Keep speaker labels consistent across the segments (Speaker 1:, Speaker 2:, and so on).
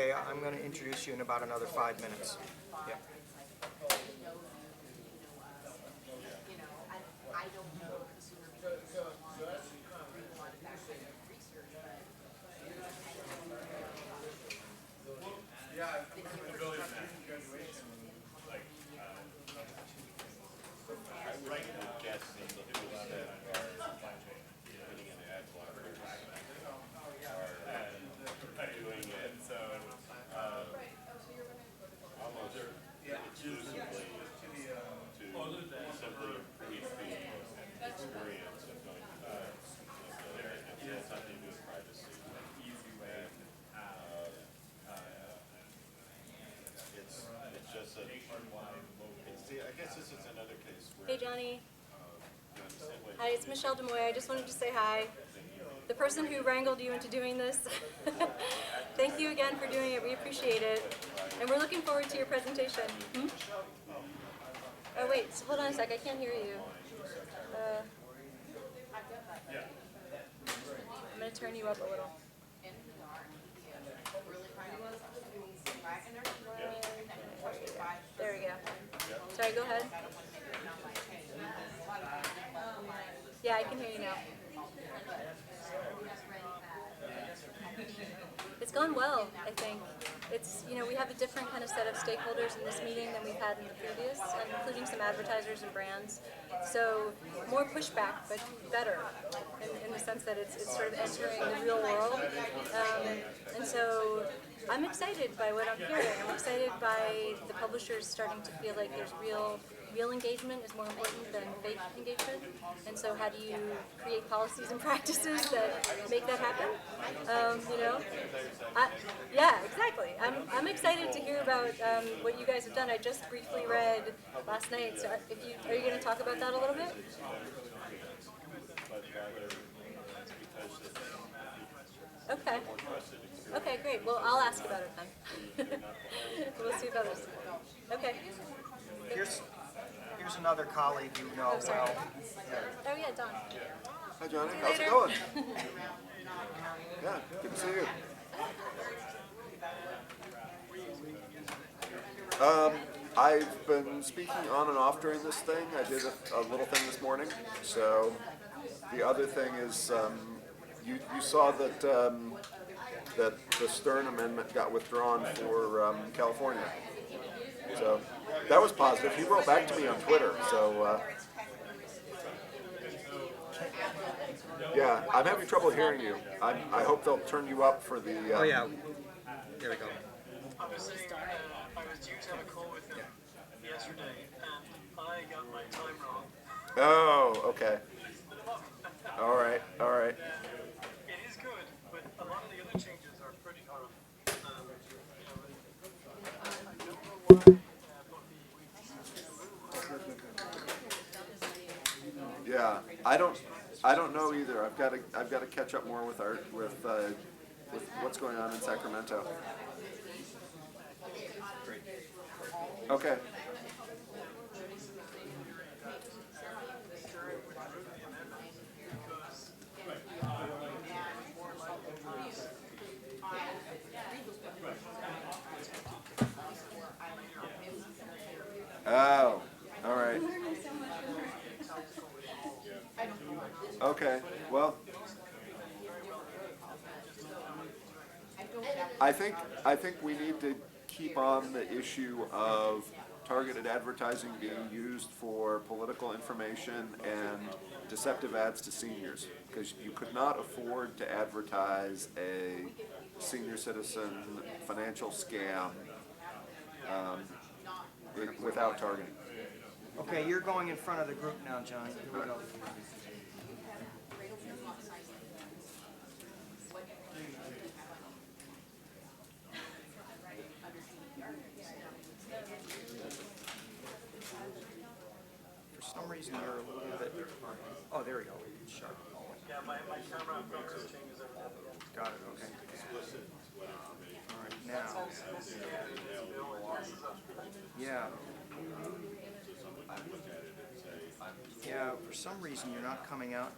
Speaker 1: Okay, I'm going to introduce you in about another 5 minutes. Yeah.
Speaker 2: Hey, Johnny. Hi, it's Michelle Demoy. I just wanted to say hi. The person who wrangled you into doing this. Thank you again for doing it. We appreciate it. And we're looking forward to your presentation. Oh, wait. Hold on a sec. I can't hear you. I'm going to turn you up a little. There we go. Sorry, go ahead. Yeah, I can hear you now. It's gone well, I think. It's, we have a different kind of set of stakeholders in this meeting than we've had in the previous, including some advertisers and brands. So more pushback, but better in the sense that it's sort of entering the real world. And so I'm excited by what I'm hearing. I'm excited by the publishers starting to feel like there's real engagement is more important than fake engagement. And so how do you create policies and practices that make that happen? Yeah, exactly. I'm excited to hear about what you guys have done. I just briefly read last night. So are you going to talk about that a little bit? Okay. Okay, great. Well, I'll ask about it then. We'll see if others. Okay.
Speaker 1: Here's another colleague you know well.
Speaker 2: Oh yeah, Don.
Speaker 3: Hi Johnny, how's it going? Yeah, good to see you. I've been speaking on and off during this thing. I did a little thing this morning. So the other thing is, you saw that that the Stern Amendment got withdrawn for California. So that was positive. He wrote back to me on Twitter. So yeah, I'm having trouble hearing you. I hope they'll turn you up for the.
Speaker 1: Oh yeah, there we go.
Speaker 4: Obviously, I was due to have a call with him yesterday, and I got my time wrong.
Speaker 3: Oh, okay. All right, all right.
Speaker 4: It is good, but a lot of the other changes are pretty horrible. I don't know why
Speaker 3: Yeah, I don't know either. I've got to catch up more with what's going on in Sacramento. Okay. Oh, all right. Okay, well, I think we need to keep on the issue of targeted advertising being used for political information and deceptive ads to seniors, because you could not afford to advertise a senior citizen financial scam without targeting.
Speaker 1: Okay, you're going in front of the group now, John. Here we go. For some reason, you're a little bit. Oh, there we go. Sharp.
Speaker 4: yeah, my camera focus changes every now and again.
Speaker 1: Got it. Okay. All right, now. Yeah. Yeah, for some reason you're not coming out,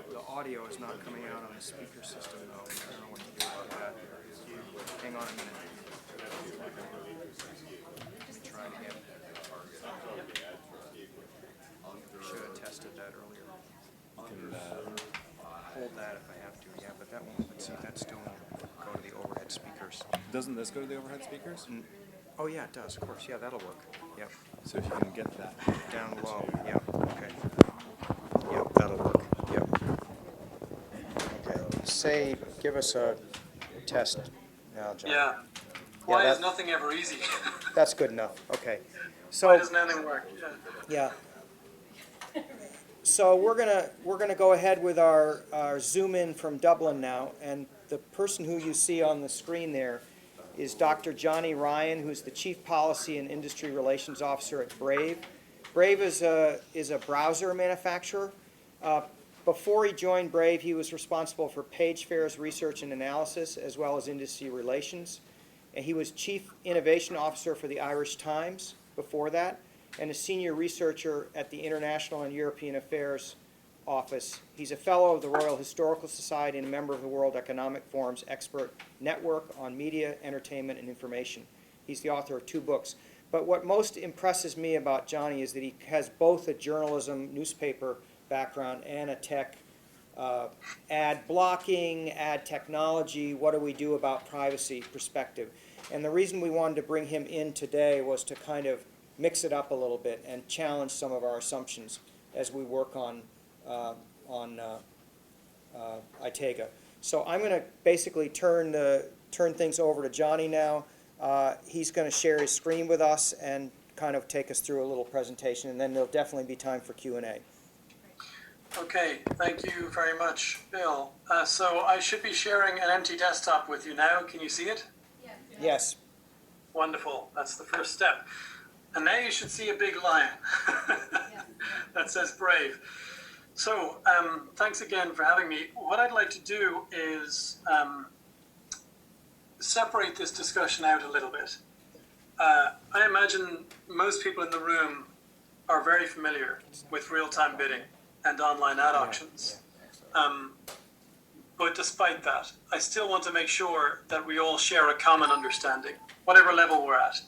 Speaker 1: the audio is not coming out on the speaker system though. I don't know what to do about that. Hang on a minute. Try it again. Should have tested that earlier. Hold that if I have to, yeah, but that won't, let's see, that still won't go to the overhead speakers.
Speaker 5: Doesn't this go to the overhead speakers?
Speaker 1: Oh yeah, it does, of course, yeah, that'll work. Yep,
Speaker 5: So if you can get that.
Speaker 1: down low, yep, okay. Yep, that'll work, yep. Okay, say, give us a test now, John.
Speaker 4: Yeah. Why
Speaker 1: that-
Speaker 4: is nothing ever easy?
Speaker 1: That's good enough, okay.
Speaker 4: Why
Speaker 1: So,
Speaker 4: doesn't anything work? Yeah.
Speaker 1: yeah. So we're gonna go ahead with our Zoom in from Dublin now, and the person who you see on the screen there is Dr. Johnny Ryan, who's the Chief Policy and Industry Relations Officer at Brave. Brave is a browser manufacturer. Before he joined Brave, he was responsible for PageFair's research and analysis, as well as industry relations. And he was Chief Innovation Officer for the Irish Times before that, and a senior researcher at the International and European Affairs Office. He's a fellow of the Royal Historical Society and a member of the World Economic Forum's expert network on media, entertainment, and information. He's the author of 2 books. But what most impresses me about Johnny is that he has both a journalism newspaper background and a tech ad blocking, ad technology, what do we do about privacy perspective. And the reason we wanted to bring him in today was to kind of mix it up a little bit and challenge some of our assumptions as we work on ITAGA. So I'm going to basically turn things over to Johnny now. He's going to share his screen with us and kind of take us through a little presentation, and then there'll definitely be time for Q&A.
Speaker 4: Okay, thank you very much, Bill. So I should be sharing an empty desktop with you now. Can you see it?
Speaker 1: Yes.
Speaker 4: Wonderful. That's the first step. And now you should see a big lion that says Brave. So thanks again for having me. What I'd like to do is separate this discussion out a little bit. I imagine most people in the room are very familiar with real-time bidding and online ad auctions. But despite that, I still want to make sure that we all share a common understanding, whatever level we're at.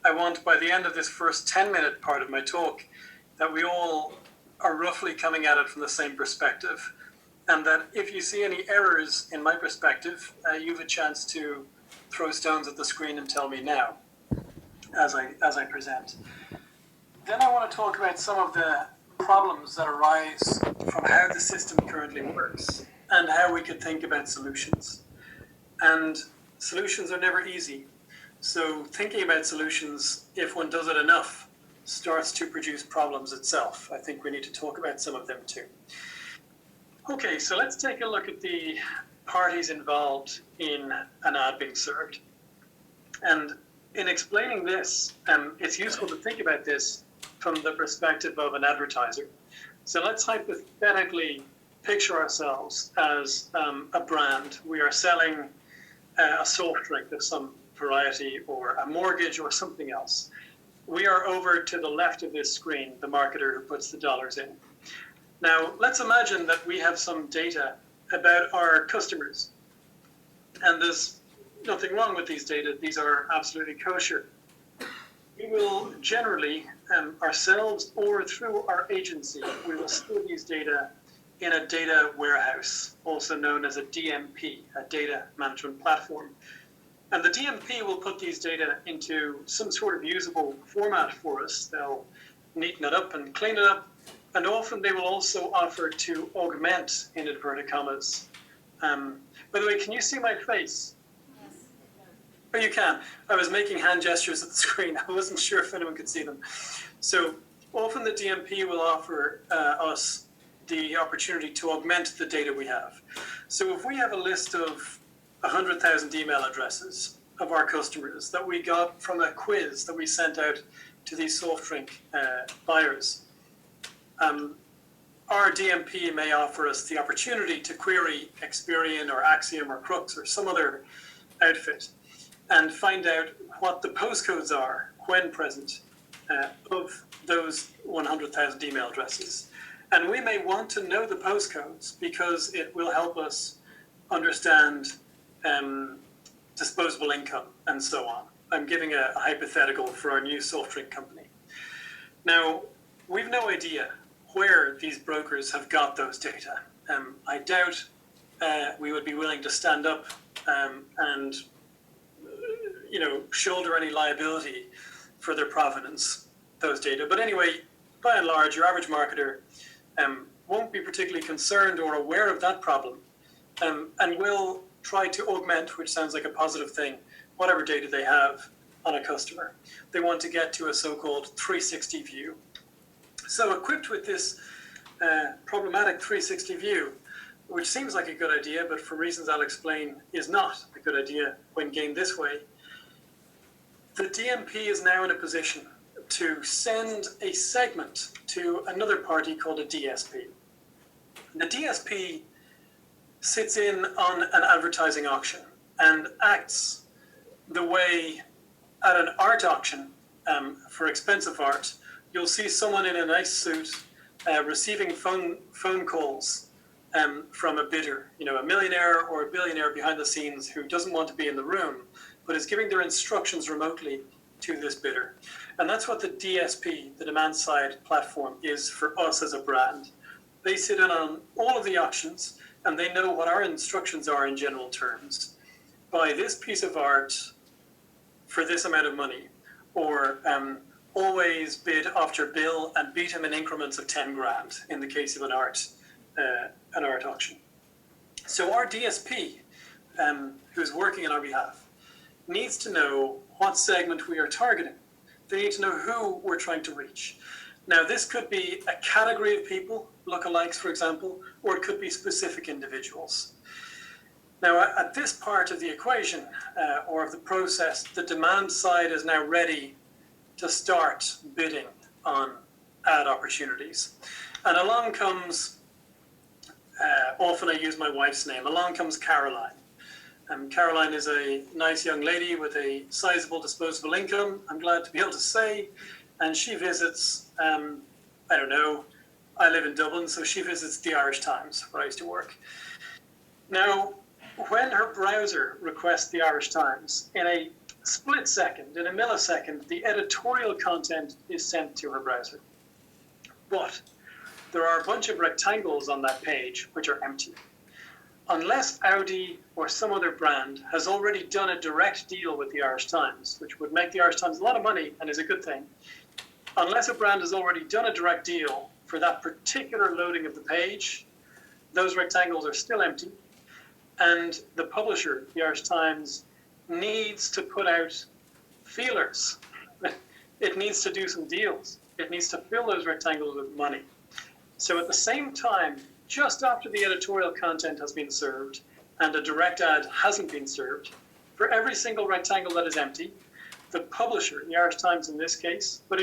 Speaker 4: I want, by the end of this first 10-minute part of my talk, that we all are roughly coming at it from the same perspective, and that if you see any errors in my perspective, you have a chance to throw stones at the screen and tell me now, as I present. Then I want to talk about some of the problems that arise from how the system currently works, and how we could think about solutions. And solutions are never easy. So thinking about solutions, if one does it enough, starts to produce problems itself. I think we need to talk about some of them too. Okay, so let's take a look at the parties involved in an ad being served. And in explaining this, it's useful to think about this from the perspective of an advertiser. So let's hypothetically picture ourselves as a brand. We are selling a soft drink of some variety, or a mortgage, or something else. We are over to the left of this screen, the marketer who puts the dollars in. Now, let's imagine that we have some data about our customers. And there's nothing wrong with these data. These are absolutely kosher. We will generally, ourselves or through our agency, we will store these data in a data warehouse, also known as a DMP, a data management platform. And the DMP will put these data into some sort of usable format for us. They'll neaten it up and clean it up. And often they will also offer to augment, in inverted commas. By the way, can you see my face? Yes. Oh, you can. I was making hand gestures at the screen. I wasn't sure if anyone could see them. So often the DMP will offer us the opportunity to augment the data we have. So if we have a list of 100,000 email addresses of our customers that we got from a quiz that we sent out to these soft drink buyers, our DMP may offer us the opportunity to query Experian or Axiom or Crux or some other outfit and find out what the postcodes are when present of those 100,000 email addresses. And we may want to know the postcodes because it will help us understand disposable income and so on. I'm giving a hypothetical for our new soft drink company. Now, we've no idea where these brokers have got those data. I doubt we would be willing to stand up and shoulder any liability for their provenance, those data. But anyway, by and large, your average marketer won't be particularly concerned or aware of that problem, and will try to augment, which sounds like a positive thing, whatever data they have on a customer. They want to get to a so-called 360 view. So equipped with this problematic 360 view, which seems like a good idea, but for reasons I'll explain is not a good idea when gained this way, the DMP is now in a position to send a segment to another party called a DSP. The DSP sits in on an advertising auction and acts the way at an art auction for expensive art, you'll see someone in a nice suit receiving phone calls from a bidder, a millionaire or a billionaire behind the scenes who doesn't want to be in the room, but is giving their instructions remotely to this bidder. And that's what the DSP, the demand side platform, is for us as a brand. They sit in on all of the auctions and they know what our instructions are in general terms. Buy this piece of art for this amount of money, or always bid after bill and beat him in increments of 10 grand in the case of an art auction. So our DSP, who's working on our behalf, needs to know what segment we are targeting. They need to know who we're trying to reach. Now, this could be a category of people, lookalikes, for example, or it could be specific individuals. Now, at this part of the equation, or of the process, the demand side is now ready to start bidding on ad opportunities. And along comes, often I use my wife's name, along comes Caroline. Caroline is a nice young lady with a sizable disposable income, I'm glad to be able to say, and she visits, I live in Dublin, so she visits the Irish Times, where I used to work. Now, when her browser requests the Irish Times, in a split second, in a millisecond, the editorial content is sent to her browser. But there are a bunch of rectangles on that page which are empty. Unless Audi or some other brand has already done a direct deal with the Irish Times, which would make the Irish Times a lot of money and is a good thing, unless a brand has already done a direct deal for that particular loading of the page, those rectangles are still empty. And the publisher, the Irish Times, needs to put out feelers. It needs to do some deals. It needs to fill those rectangles with money. So at the same time, just after the editorial content has been served and a direct ad hasn't been served, for every single rectangle that is empty, the publisher, the Irish Times in this case, but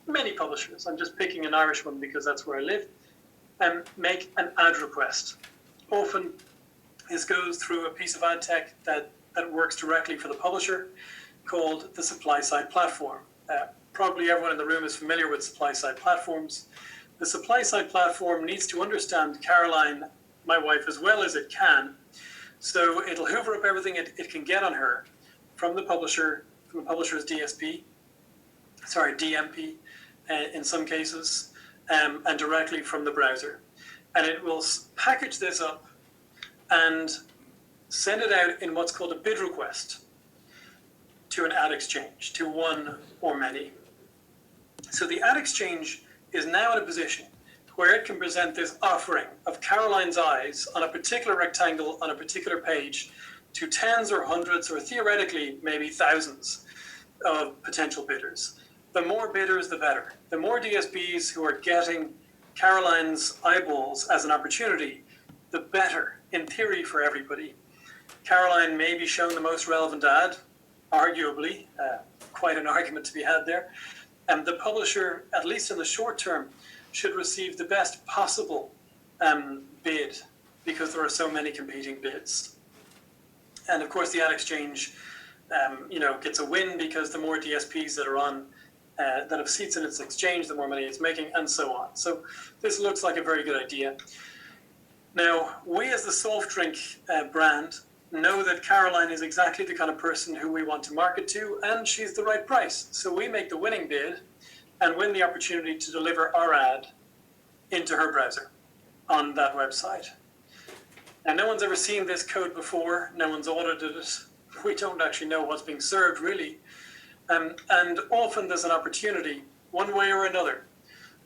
Speaker 4: many publishers, I'm just picking an Irish one because that's where I live, make an ad request. Often this goes through a piece of ad tech that works directly for the publisher called the supply side platform. Probably everyone in the room is familiar with supply side platforms. The supply side platform needs to understand Caroline, my wife, as well as it can. So it'll hoover up everything it can get on her from the publisher's DMP, in some cases, and directly from the browser. And it will package this up and send it out in what's called a bid request to an ad exchange, to one or many. So the ad exchange is now in a position where it can present this offering of Caroline's eyes on a particular rectangle on a particular page to tens or hundreds or theoretically maybe thousands of potential bidders. The more bidders, the better. The more DSPs who are getting Caroline's eyeballs as an opportunity, the better, in theory, for everybody. Caroline may be shown the most relevant ad, arguably, quite an argument to be had there. And the publisher, at least in the short term, should receive the best possible bid because there are so many competing bids. And of course, the ad exchange, gets a win because the more DSPs that are on that have seats in its exchange, the more money it's making, and so on. So this looks like a very good idea. Now, we as the soft drink brand know that Caroline is exactly the kind of person who we want to market to, and she's the right price. So we make the winning bid and win the opportunity to deliver our ad into her browser on that website. Now, no one's ever seen this code before. No one's audited it. We don't actually know what's being served, really. And often there's an opportunity, one way or another,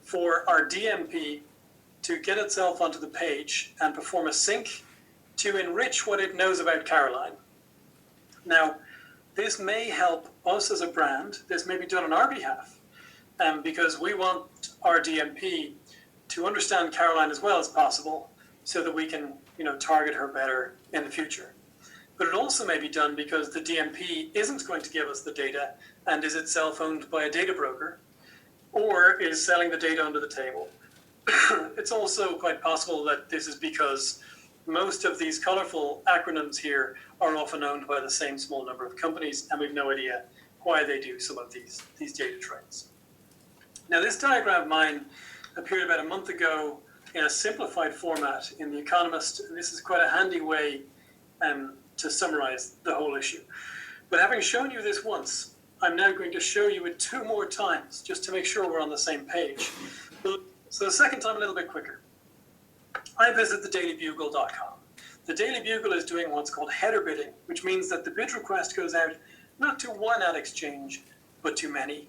Speaker 4: for our DMP to get itself onto the page and perform a sync to enrich what it knows about Caroline. Now, this may help us as a brand. This may be done on our behalf, because we want our DMP to understand Caroline as well as possible so that we can, target her better in the future. But it also may be done because the DMP isn't going to give us the data and is itself owned by a data broker or is selling the data under the table. It's also quite possible that this is because most of these colorful acronyms here are often owned by the same small number of companies, and we've no idea why they do some of these data trades. Now, this diagram of mine appeared about a month ago in a simplified format in The Economist, and this is quite a handy way to summarize the whole issue. But having shown you this once, I'm now going to show you it 2 more times just to make sure we're on the same page. So the second time a little bit quicker. I visit thedailybugle.com. The Daily Bugle is doing what's called header bidding, which means that the bid request goes out not to one ad exchange, but to many.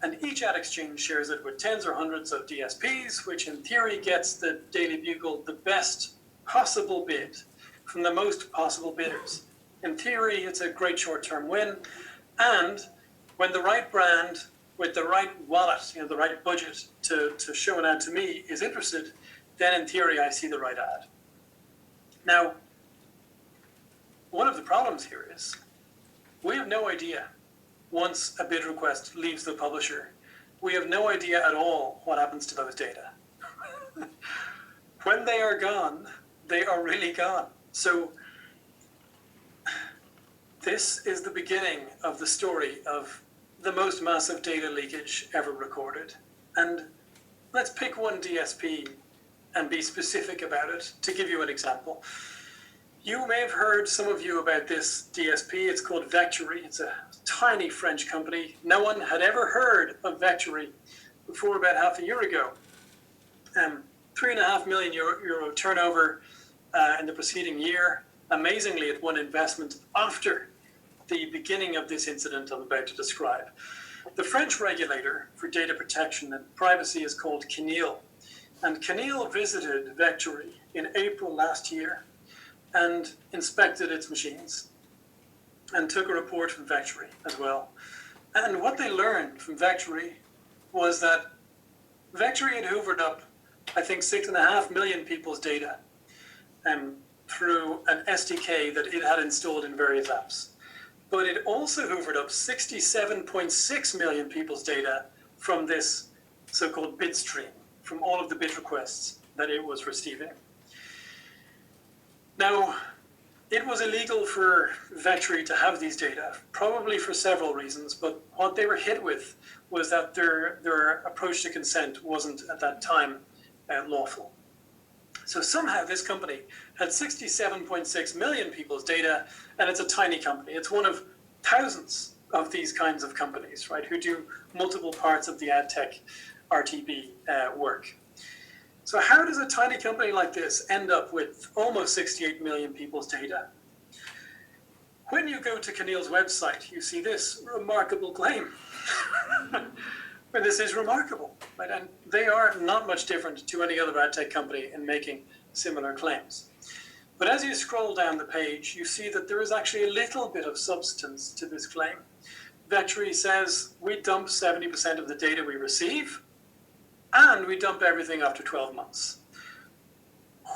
Speaker 4: And each ad exchange shares it with tens or hundreds of DSPs, which in theory gets the Daily Bugle the best possible bid from the most possible bidders. In theory, it's a great short-term win. And when the right brand with the right wallet, the right budget to show an ad to me is interested, then in theory, I see the right ad. Now, one of the problems here is we have no idea once a bid request leaves the publisher. We have no idea at all what happens to those data. When they are gone, they are really gone. So this is the beginning of the story of the most massive data leakage ever recorded. And let's pick one DSP and be specific about it. To give you an example, you may have heard, some of you, about this DSP. It's called Vectory. It's a tiny French company. No one had ever heard of Vectory before about half a year ago. 3.5 million euro turnover in the preceding year. Amazingly, it won investment after the beginning of this incident I'm about to describe. The French regulator for data protection and privacy is called CNIL. And CNIL visited Vectory in April last year and inspected its machines and took a report from Vectory as well. And what they learned from Vectory was that Vectory had hoovered up, I think, 6.5 million people's data through an SDK that it had installed in various apps. But it also hoovered up 67.6 million people's data from this so-called bid stream, from all of the bid requests that it was receiving. Now, it was illegal for Vectory to have these data, probably for several reasons, but what they were hit with was that their approach to consent wasn't at that time lawful. So somehow this company had 67.6 million people's data, and it's a tiny company. It's one of thousands of these kinds of companies, right, who do multiple parts of the ad tech RTB work. So how does a tiny company like this end up with almost 68 million people's data? When you go to CNIL's website, you see this remarkable claim. But this is remarkable, right? And they are not much different to any other ad tech company in making similar claims. But as you scroll down the page, you see that there is actually a little bit of substance to this claim. Vectory says we dump 70% of the data we receive, and we dump everything after 12 months.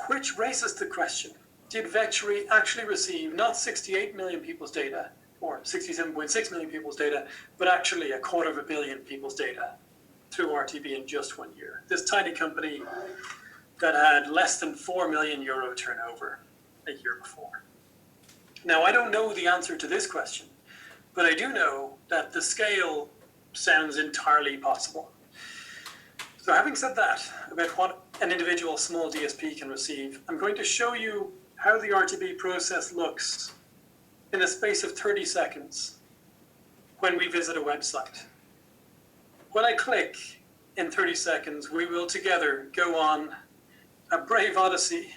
Speaker 4: Which raises the question, did Vectory actually receive not 68 million people's data, or 67.6 million people's data, but actually 250 million people's data through RTB in just 1 year? This tiny company that had less than 4 million euro turnover a year before. Now, I don't know the answer to this question, but I do know that the scale sounds entirely possible. So having said that about what an individual small DSP can receive, I'm going to show you how the RTB process looks in the space of 30 seconds when we visit a website. When I click in 30 seconds, we will together go on a brave odyssey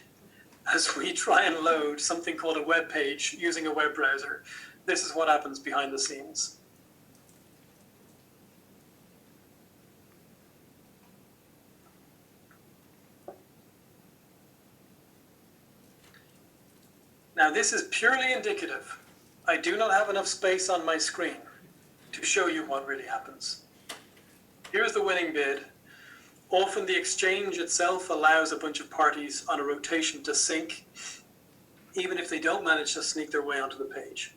Speaker 4: as we try and load something called a web page using a web browser. This is what happens behind the scenes. Now this is purely indicative. I do not have enough space on my screen to show you what really happens. Here's the winning bid. Often the exchange itself allows a bunch of parties on a rotation to sync, even if they don't manage to sneak their way onto the page.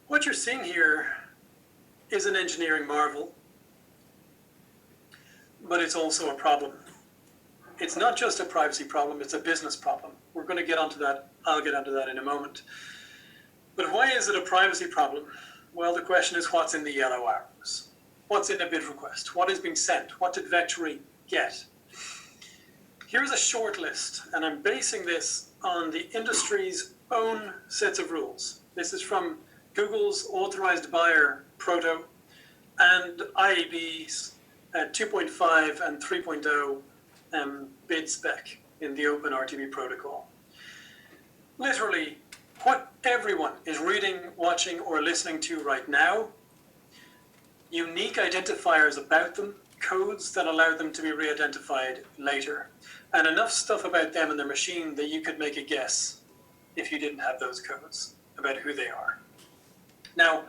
Speaker 4: What you're seeing here is an engineering marvel, but it's also a problem. It's not just a privacy problem, it's a business problem. We're going to get onto that. I'll get onto that in a moment. But why is it a privacy problem? Well, the question is what's in the yellow arrows? What's in a bid request? What is being sent? What did Vectory get? Here's a short list, and I'm basing this on the industry's own sets of rules. This is from Google's authorized buyer proto and IAB's 2.5 and 3.0 bid spec in the Open RTB protocol. Literally, what everyone is reading, watching, or listening to right now, unique identifiers about them, codes that allow them to be re-identified later, and enough stuff about them and their machine that you could make a guess if you didn't have those codes about who they are. Now,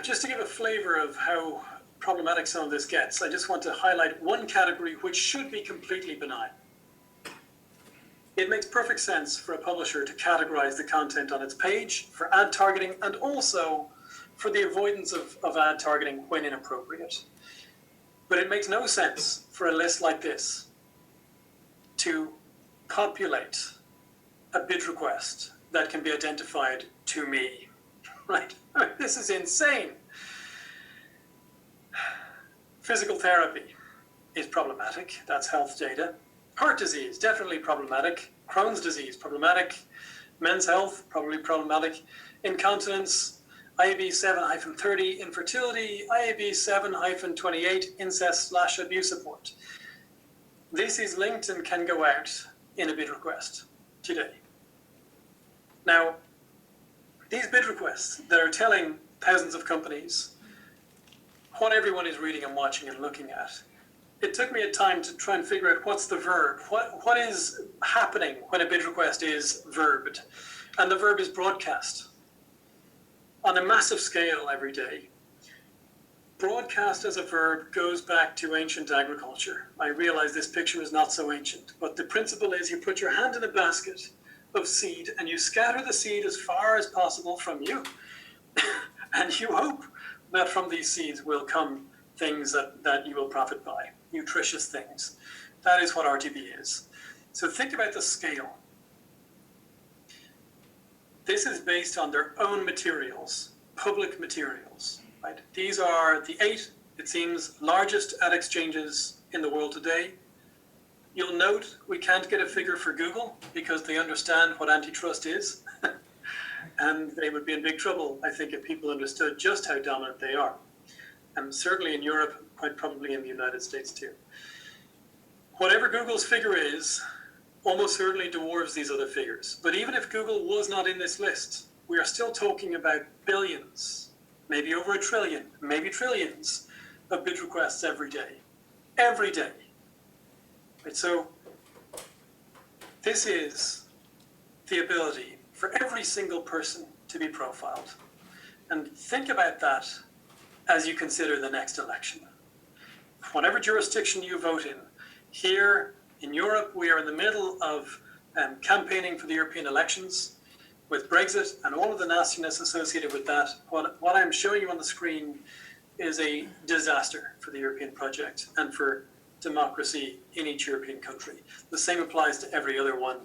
Speaker 4: just to give a flavor of how problematic some of this gets, I just want to highlight one category which should be completely benign. It makes perfect sense for a publisher to categorize the content on its page for ad targeting and also for the avoidance of ad targeting when inappropriate. But it makes no sense for a list like this to populate a bid request that can be identified to me, right? This is insane. Physical therapy is problematic. That's health data. Heart disease, definitely problematic. Crohn's disease, problematic. Men's health, probably problematic. Incontinence, IAB 7-30, infertility, IAB 7-28, incest/abuse support. This is linked and can go out in a bid request today. Now, these bid requests that are telling thousands of companies what everyone is reading and watching and looking at, it took me a time to try and figure out what's the verb. What is happening when a bid request is verbed? And the verb is broadcast on a massive scale every day. Broadcast as a verb goes back to ancient agriculture. I realize this picture is not so ancient, but the principle is you put your hand in a basket of seed and you scatter the seed as far as possible from you. And you hope that from these seeds will come things that you will profit by, nutritious things. That is what RTB is. So think about the scale. This is based on their own materials, public materials, right? These are the 8, it seems, largest ad exchanges in the world today. You'll note we can't get a figure for Google because they understand what antitrust is. And they would be in big trouble, I think, if people understood just how dominant they are. And certainly in Europe, quite probably in the United States too. Whatever Google's figure is, almost certainly dwarfs these other figures. But even if Google was not in this list, we are still talking about billions, maybe over 1 trillion, maybe trillions of bid requests every day. Every day. Right, so this is the ability for every single person to be profiled. And think about that as you consider the next election. Whatever jurisdiction you vote in, here in Europe, we are in the middle of campaigning for the European elections with Brexit and all of the nastiness associated with that. What I'm showing you on the screen is a disaster for the European project and for democracy in each European country. The same applies to every other one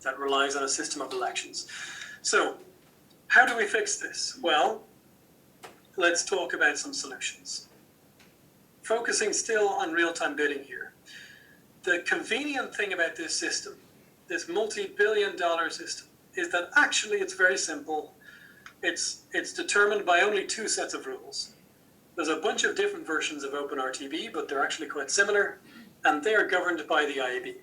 Speaker 4: that relies on a system of elections. So how do we fix this? Well, let's talk about some solutions. Focusing still on real-time bidding here. The convenient thing about this system, this multi-billion-dollar system, is that actually it's very simple. It's determined by only two sets of rules. There's a bunch of different versions of OpenRTB, but they're actually quite similar, and they are governed by the IAB.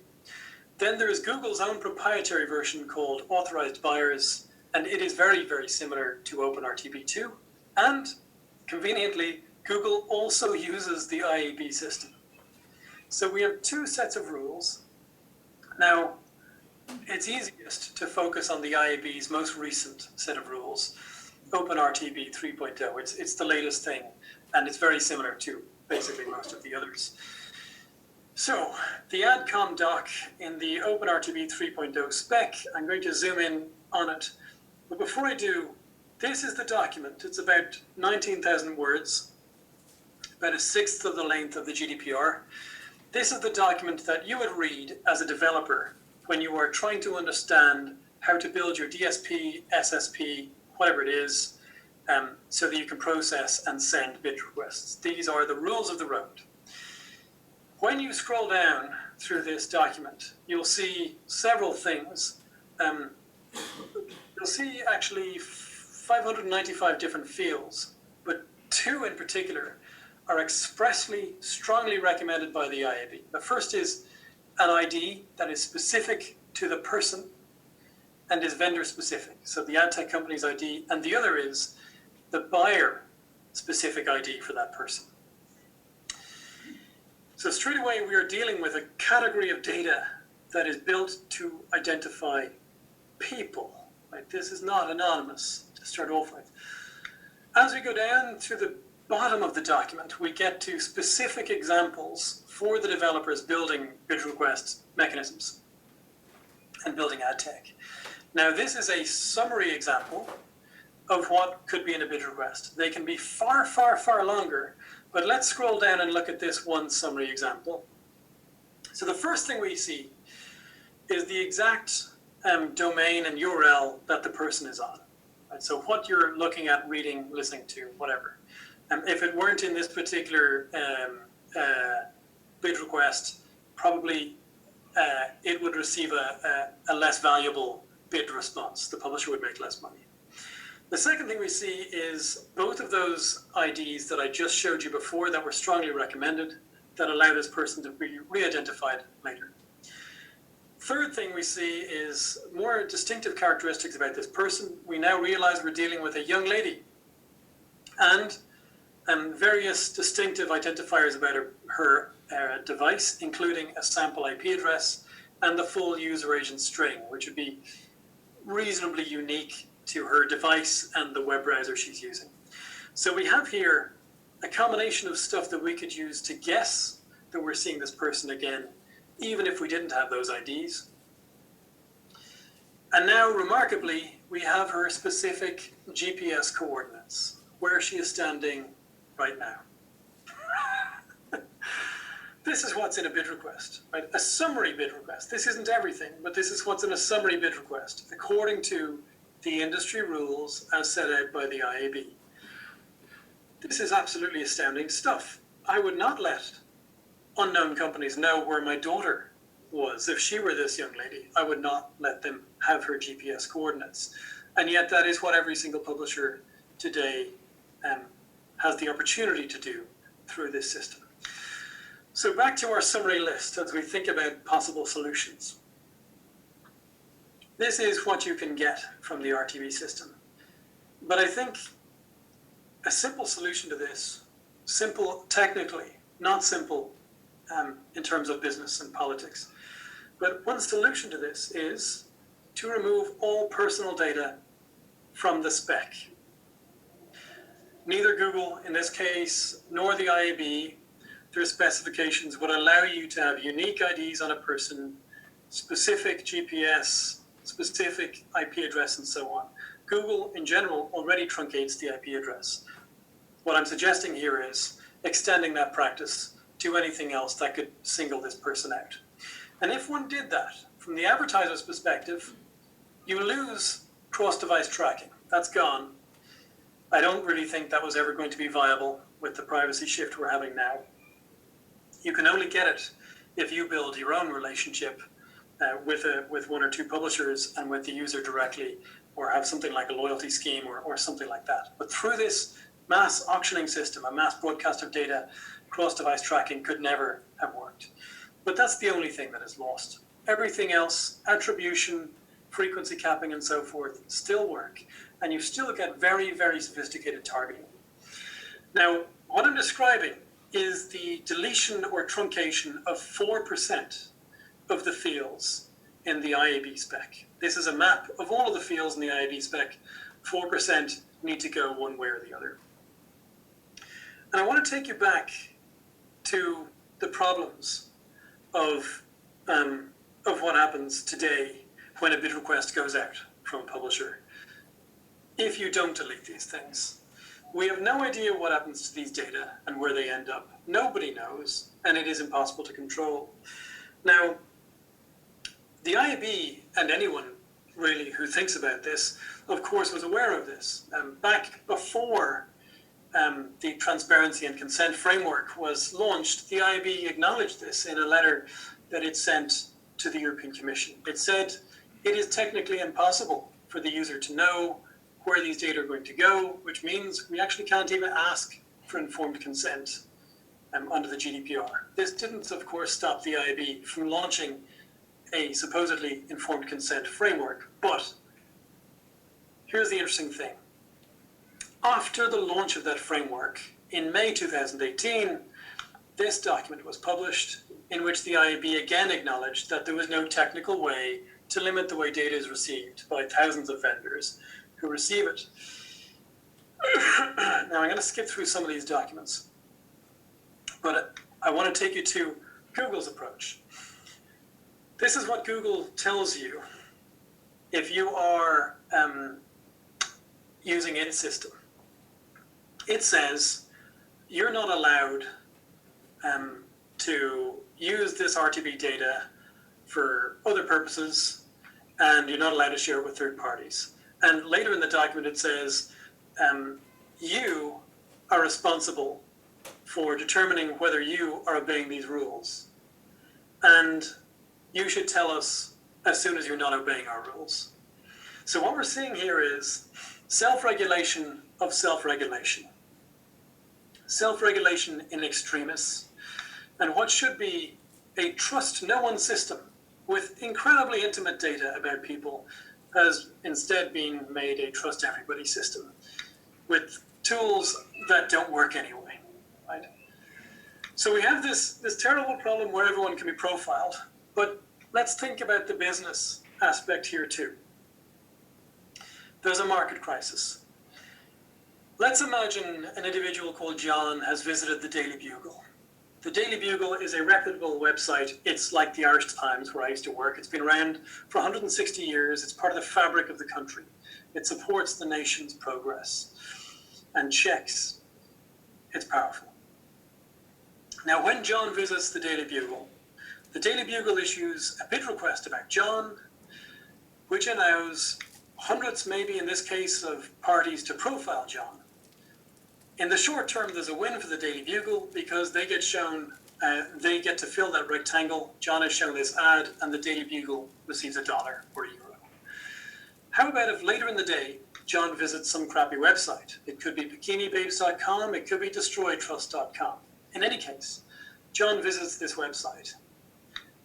Speaker 4: Then there is Google's own proprietary version called Authorized Buyers, and it is very, very similar to OpenRTB2. And conveniently, Google also uses the IAB system. So we have two sets of rules. Now, it's easiest to focus on the IAB's most recent set of rules, OpenRTB 3.0. It's the latest thing, and it's very similar to basically most of the others. So, the AdCom doc in the OpenRTB 3.0 spec, I'm going to zoom in on it. But before I do, this is the document. It's about 19,000 words, about a sixth of the length of the GDPR. This is the document that you would read as a developer when you are trying to understand how to build your DSP, SSP, whatever it is, so that you can process and send bid requests. These are the rules of the road. When you scroll down through this document, you'll see several things. You'll see actually 595 different fields, but two in particular are expressly strongly recommended by the IAB. The first is an ID that is specific to the person and is vendor specific, so the ad tech company's ID, and the other is the buyer specific ID for that person. So straight away we are dealing with a category of data that is built to identify people. Right? This is not anonymous to start off with. As we go down to the bottom of the document, we get to specific examples for the developers building bid request mechanisms and building ad tech. Now, this is a summary example of what could be in a bid request. They can be far, far, far longer, but let's scroll down and look at this one summary example. So the first thing we see is the exact domain and URL that the person is on. Right? So what you're looking at, reading, listening to, whatever. If it weren't in this particular bid request, probably it would receive a less valuable bid response. The publisher would make less money. The second thing we see is both of those IDs that I just showed you before that were strongly recommended that allow this person to be re-identified later. Third thing we see is more distinctive characteristics about this person. We now realize we're dealing with a young lady, and various distinctive identifiers about her device, including a sample IP address and the full user agent string, which would be reasonably unique to her device and the web browser she's using. So we have here a combination of stuff that we could use to guess that we're seeing this person again, even if we didn't have those IDs. And now, remarkably, we have her specific GPS coordinates, where she is standing right now. This is what's in a bid request, right? A summary bid request. This isn't everything, but this is what's in a summary bid request, according to the industry rules as set out by the IAB. This is absolutely astounding stuff. I would not let unknown companies know where my daughter was. If she were this young lady, I would not let them have her GPS coordinates. And yet that is what every single publisher today has the opportunity to do through this system. So back to our summary list as we think about possible solutions. This is what you can get from the RTB system. But I think a simple solution to this, simple technically, not simple in terms of business and politics, but one solution to this is to remove all personal data from the spec. Neither Google, in this case, nor the IAB, their specifications would allow you to have unique IDs on a person, specific GPS, specific IP address, and so on. Google, in general, already truncates the IP address. What I'm suggesting here is extending that practice to anything else that could single this person out. And if one did that, from the advertiser's perspective, you lose cross-device tracking. That's gone. I don't really think that was ever going to be viable with the privacy shift we're having now. You can only get it if you build your own relationship with one or two publishers and with the user directly, or have something like a loyalty scheme or something like that. But through this mass auctioning system, a mass broadcast of data, cross-device tracking could never have worked. But that's the only thing that is lost. Everything else, attribution, frequency capping and so forth, still work. And you still get very, very sophisticated targeting. Now, what I'm describing is the deletion or truncation of 4% of the fields in the IAB spec. This is a map of all of the fields in the IAB spec. 4% need to go one way or the other. And I want to take you back to the problems of what happens today when a bid request goes out from a publisher. If you don't delete these things, we have no idea what happens to these data and where they end up. Nobody knows, and it is impossible to control. Now, the IAB and anyone really who thinks about this, of course, was aware of this. Back before the transparency and consent framework was launched, the IAB acknowledged this in a letter that it sent to the European Commission. It said, it is technically impossible for the user to know where these data are going to go, which means we actually can't even ask for informed consent under the GDPR. This didn't, of course, stop the IAB from launching a supposedly informed consent framework, but here's the interesting thing. After the launch of that framework, in May 2018, this document was published in which the IAB again acknowledged that there was no technical way to limit the way data is received by thousands of vendors who receive it. Now I'm going to skip through some of these documents, but I want to take you to Google's approach. This is what Google tells you if you are using its system. It says you're not allowed to use this RTB data for other purposes, and you're not allowed to share it with third parties. And later in the document it says you are responsible for determining whether you are obeying these rules. And you should tell us as soon as you're not obeying our rules. So what we're seeing here is self-regulation of self-regulation. Self-regulation in extremis. And what should be a trust no one system with incredibly intimate data about people has instead been made a trust everybody system with tools that don't work anyway, right? So we have this terrible problem where everyone can be profiled, but let's think about the business aspect here too. There's a market crisis. Let's imagine an individual called John has visited the Daily Bugle. The Daily Bugle is a reputable website. It's like the Irish Times, where I used to work. It's been around for 160 years. It's part of the fabric of the country. It supports the nation's progress and checks. It's powerful. Now, when John visits the Daily Bugle issues a bid request about John, which allows hundreds, maybe in this case, of parties to profile John. In the short term, there's a win for the Daily Bugle because they get shown, they get to fill that rectangle. John is shown this ad, and the Daily Bugle receives $1 or €1. How about if later in the day, John visits some crappy website? It could be bikinibabes.com, it could be destroytrust.com. In any case, John visits this website.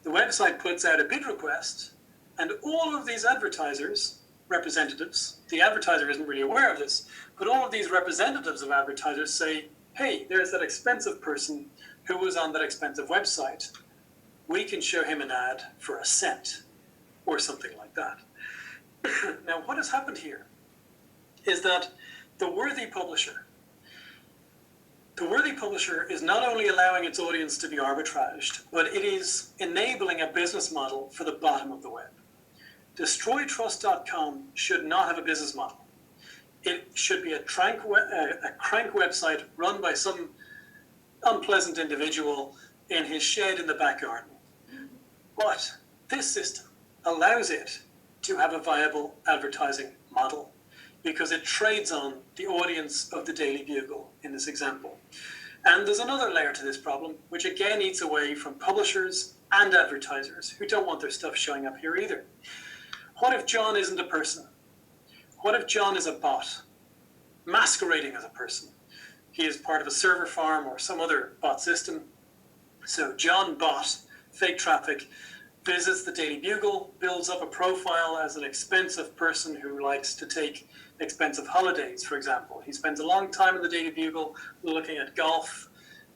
Speaker 4: The website puts out a bid request, and all of these advertisers, representatives, the advertiser isn't really aware of this, but all of these representatives of advertisers say, hey, there's that expensive person who was on that expensive website. We can show him an ad for a cent or something like that. Now, what has happened here is that the worthy publisher is not only allowing its audience to be arbitraged, but it is enabling a business model for the bottom of the web. DestroyTrust.com should not have a business model. It should be a crank website run by some unpleasant individual in his shed in the back garden. But this system allows it to have a viable advertising model. because it trades on the audience of the Daily Bugle in this example. And there's another layer to this problem, which again eats away from publishers and advertisers who don't want their stuff showing up here either. What if John isn't a person? What if John is a bot, masquerading as a person? He is part of a server farm or some other bot system. So John Bot, fake traffic, visits the Daily Bugle, builds up a profile as an expensive person who likes to take expensive holidays, for example. He spends a long time in the Daily Bugle looking at golf,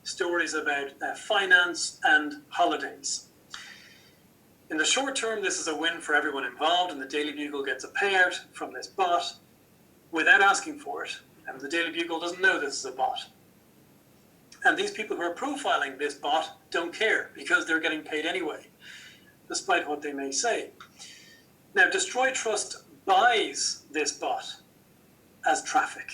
Speaker 4: stories about finance and holidays. In the short term, this is a win for everyone involved, and the Daily Bugle gets a payout from this bot without asking for it. And the Daily Bugle doesn't know this is a bot. And these people who are profiling this bot don't care because they're getting paid anyway, despite what they may say. Now, Destroy Trust buys this bot as traffic.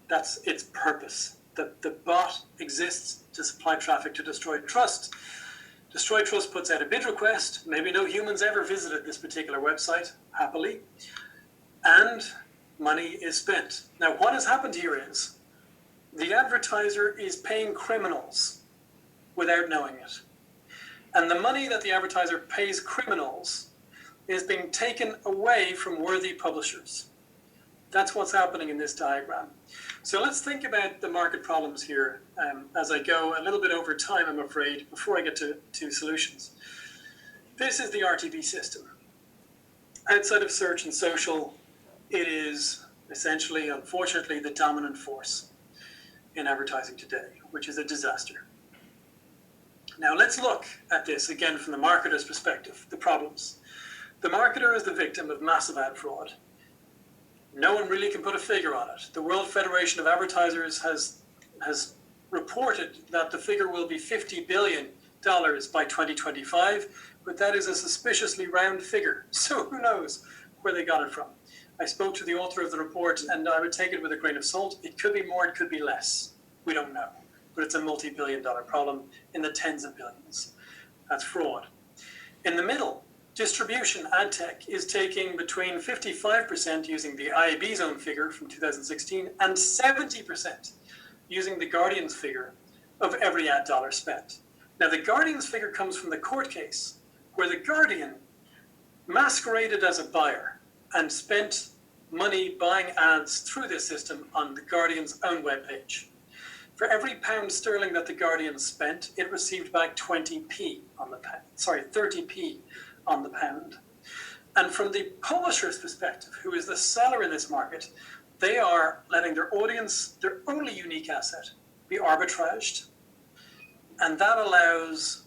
Speaker 4: That's its purpose. The bot exists to supply traffic to Destroy Trust. Destroy Trust puts out a bid request. Maybe no humans ever visited this particular website, happily. And money is spent. Now, what has happened here is the advertiser is paying criminals without knowing it. And the money that the advertiser pays criminals is being taken away from worthy publishers. That's what's happening in this diagram. So let's think about the market problems here as I go a little bit over time, I'm afraid, before I get to solutions. This is the RTB system. Outside of search and social, it is essentially, unfortunately, the dominant force in advertising today, which is a disaster. Now let's look at this again from the marketer's perspective, the problems. The marketer is the victim of massive ad fraud. No one really can put a figure on it. The World Federation of Advertisers has reported that the figure will be $50 billion by 2025, but that is a suspiciously round figure. So who knows where they got it from? I spoke to the author of the report, and I would take it with a grain of salt. It could be more, it could be less. We don't know. But it's a multi-billion-dollar problem in the tens of billions. That's fraud. In the middle, distribution ad tech is taking between 55% using the IAB's own figure from 2016 and 70% using the Guardian's figure of every ad dollar spent. Now, the Guardian's figure comes from the court case where the Guardian masqueraded as a buyer and spent money buying ads through this system on the Guardian's own webpage. For every pound sterling that the Guardian spent, it received back 20p on the pound, 30p on the pound. And from the publisher's perspective, who is the seller in this market, they are letting their audience, their only unique asset, be arbitraged. And that allows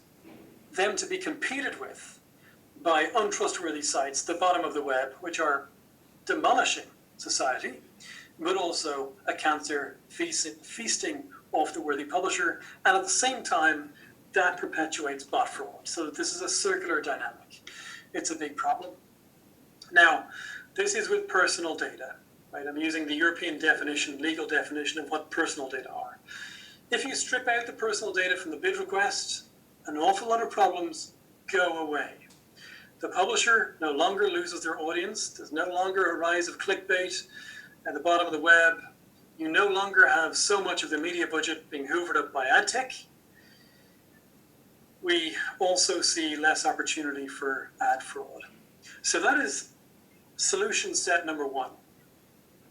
Speaker 4: them to be competed with by untrustworthy sites, the bottom of the web, which are demolishing society, but also a cancer feasting off the worthy publisher. And at the same time, that perpetuates bot fraud. So this is a circular dynamic. It's a big problem. Now, this is with personal data, right? I'm using the European definition, legal definition of what personal data are. If you strip out the personal data from the bid request, an awful lot of problems go away. The publisher no longer loses their audience. There's no longer a rise of clickbait at the bottom of the web. You no longer have so much of the media budget being hoovered up by ad tech. We also see less opportunity for ad fraud. So that is solution set number one.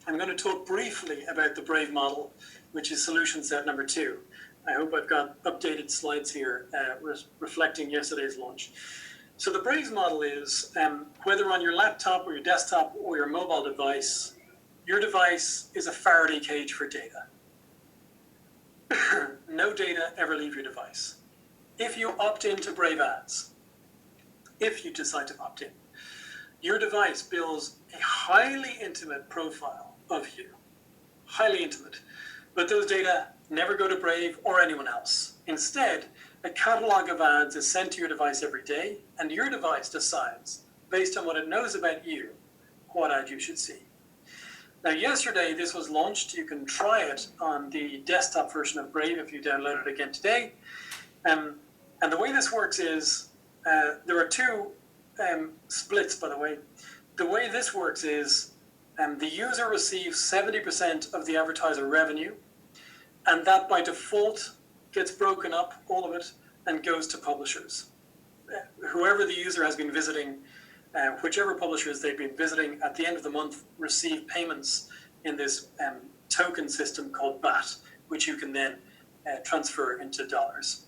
Speaker 4: I'm going to talk briefly about the Brave model, which is solution set number two. I hope I've got updated slides here reflecting yesterday's launch. So the Brave model is whether on your laptop or your desktop or your mobile device, your device is a Faraday cage for data. No data ever leave your device. If you opt into Brave ads, if you decide to opt in, your device builds a highly intimate profile of you, highly intimate, but those data never go to Brave or anyone else. Instead, a catalog of ads is sent to your device every day, and your device decides, based on what it knows about you, what ad you should see. Now, yesterday this was launched. You can try it on the desktop version of Brave if you download it again today. And the way this works is, there are two splits, by the way. The way this works is the user receives 70% of the advertiser revenue, and that by default gets broken up, all of it, and goes to publishers. Whoever the user has been visiting, whichever publishers they've been visiting, at the end of the month receive payments in this token system called BAT, which you can then transfer into dollars.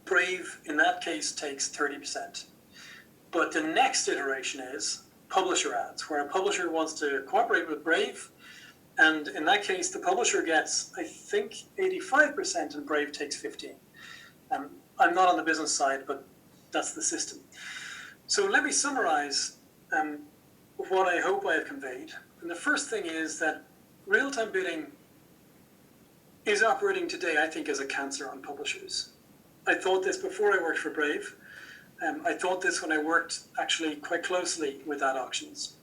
Speaker 4: Brave, in that case, takes 30%. But the next iteration is publisher ads, where a publisher wants to cooperate with Brave, and in that case, the publisher gets, I think, 85%, and Brave takes 15%. I'm not on the business side, but that's the system. So let me summarize what I hope I have conveyed. And the first thing is that real-time bidding is operating today, I think, as a cancer on publishers. I thought this before I worked for Brave. I thought this when I worked actually quite closely with ad auctions.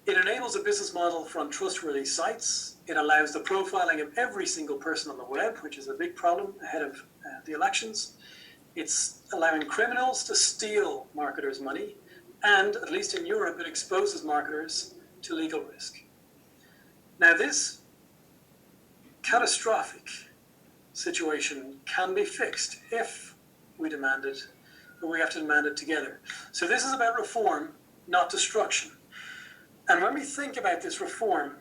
Speaker 4: It enables a business model from trustworthy sites. It allows the profiling of every single person on the web, which is a big problem ahead of the elections. It's allowing criminals to steal marketers' money, and at least in Europe, it exposes marketers to legal risk. Now, this catastrophic situation can be fixed if we demand it, but we have to demand it together. So this is about reform, not destruction. And when we think about this reform,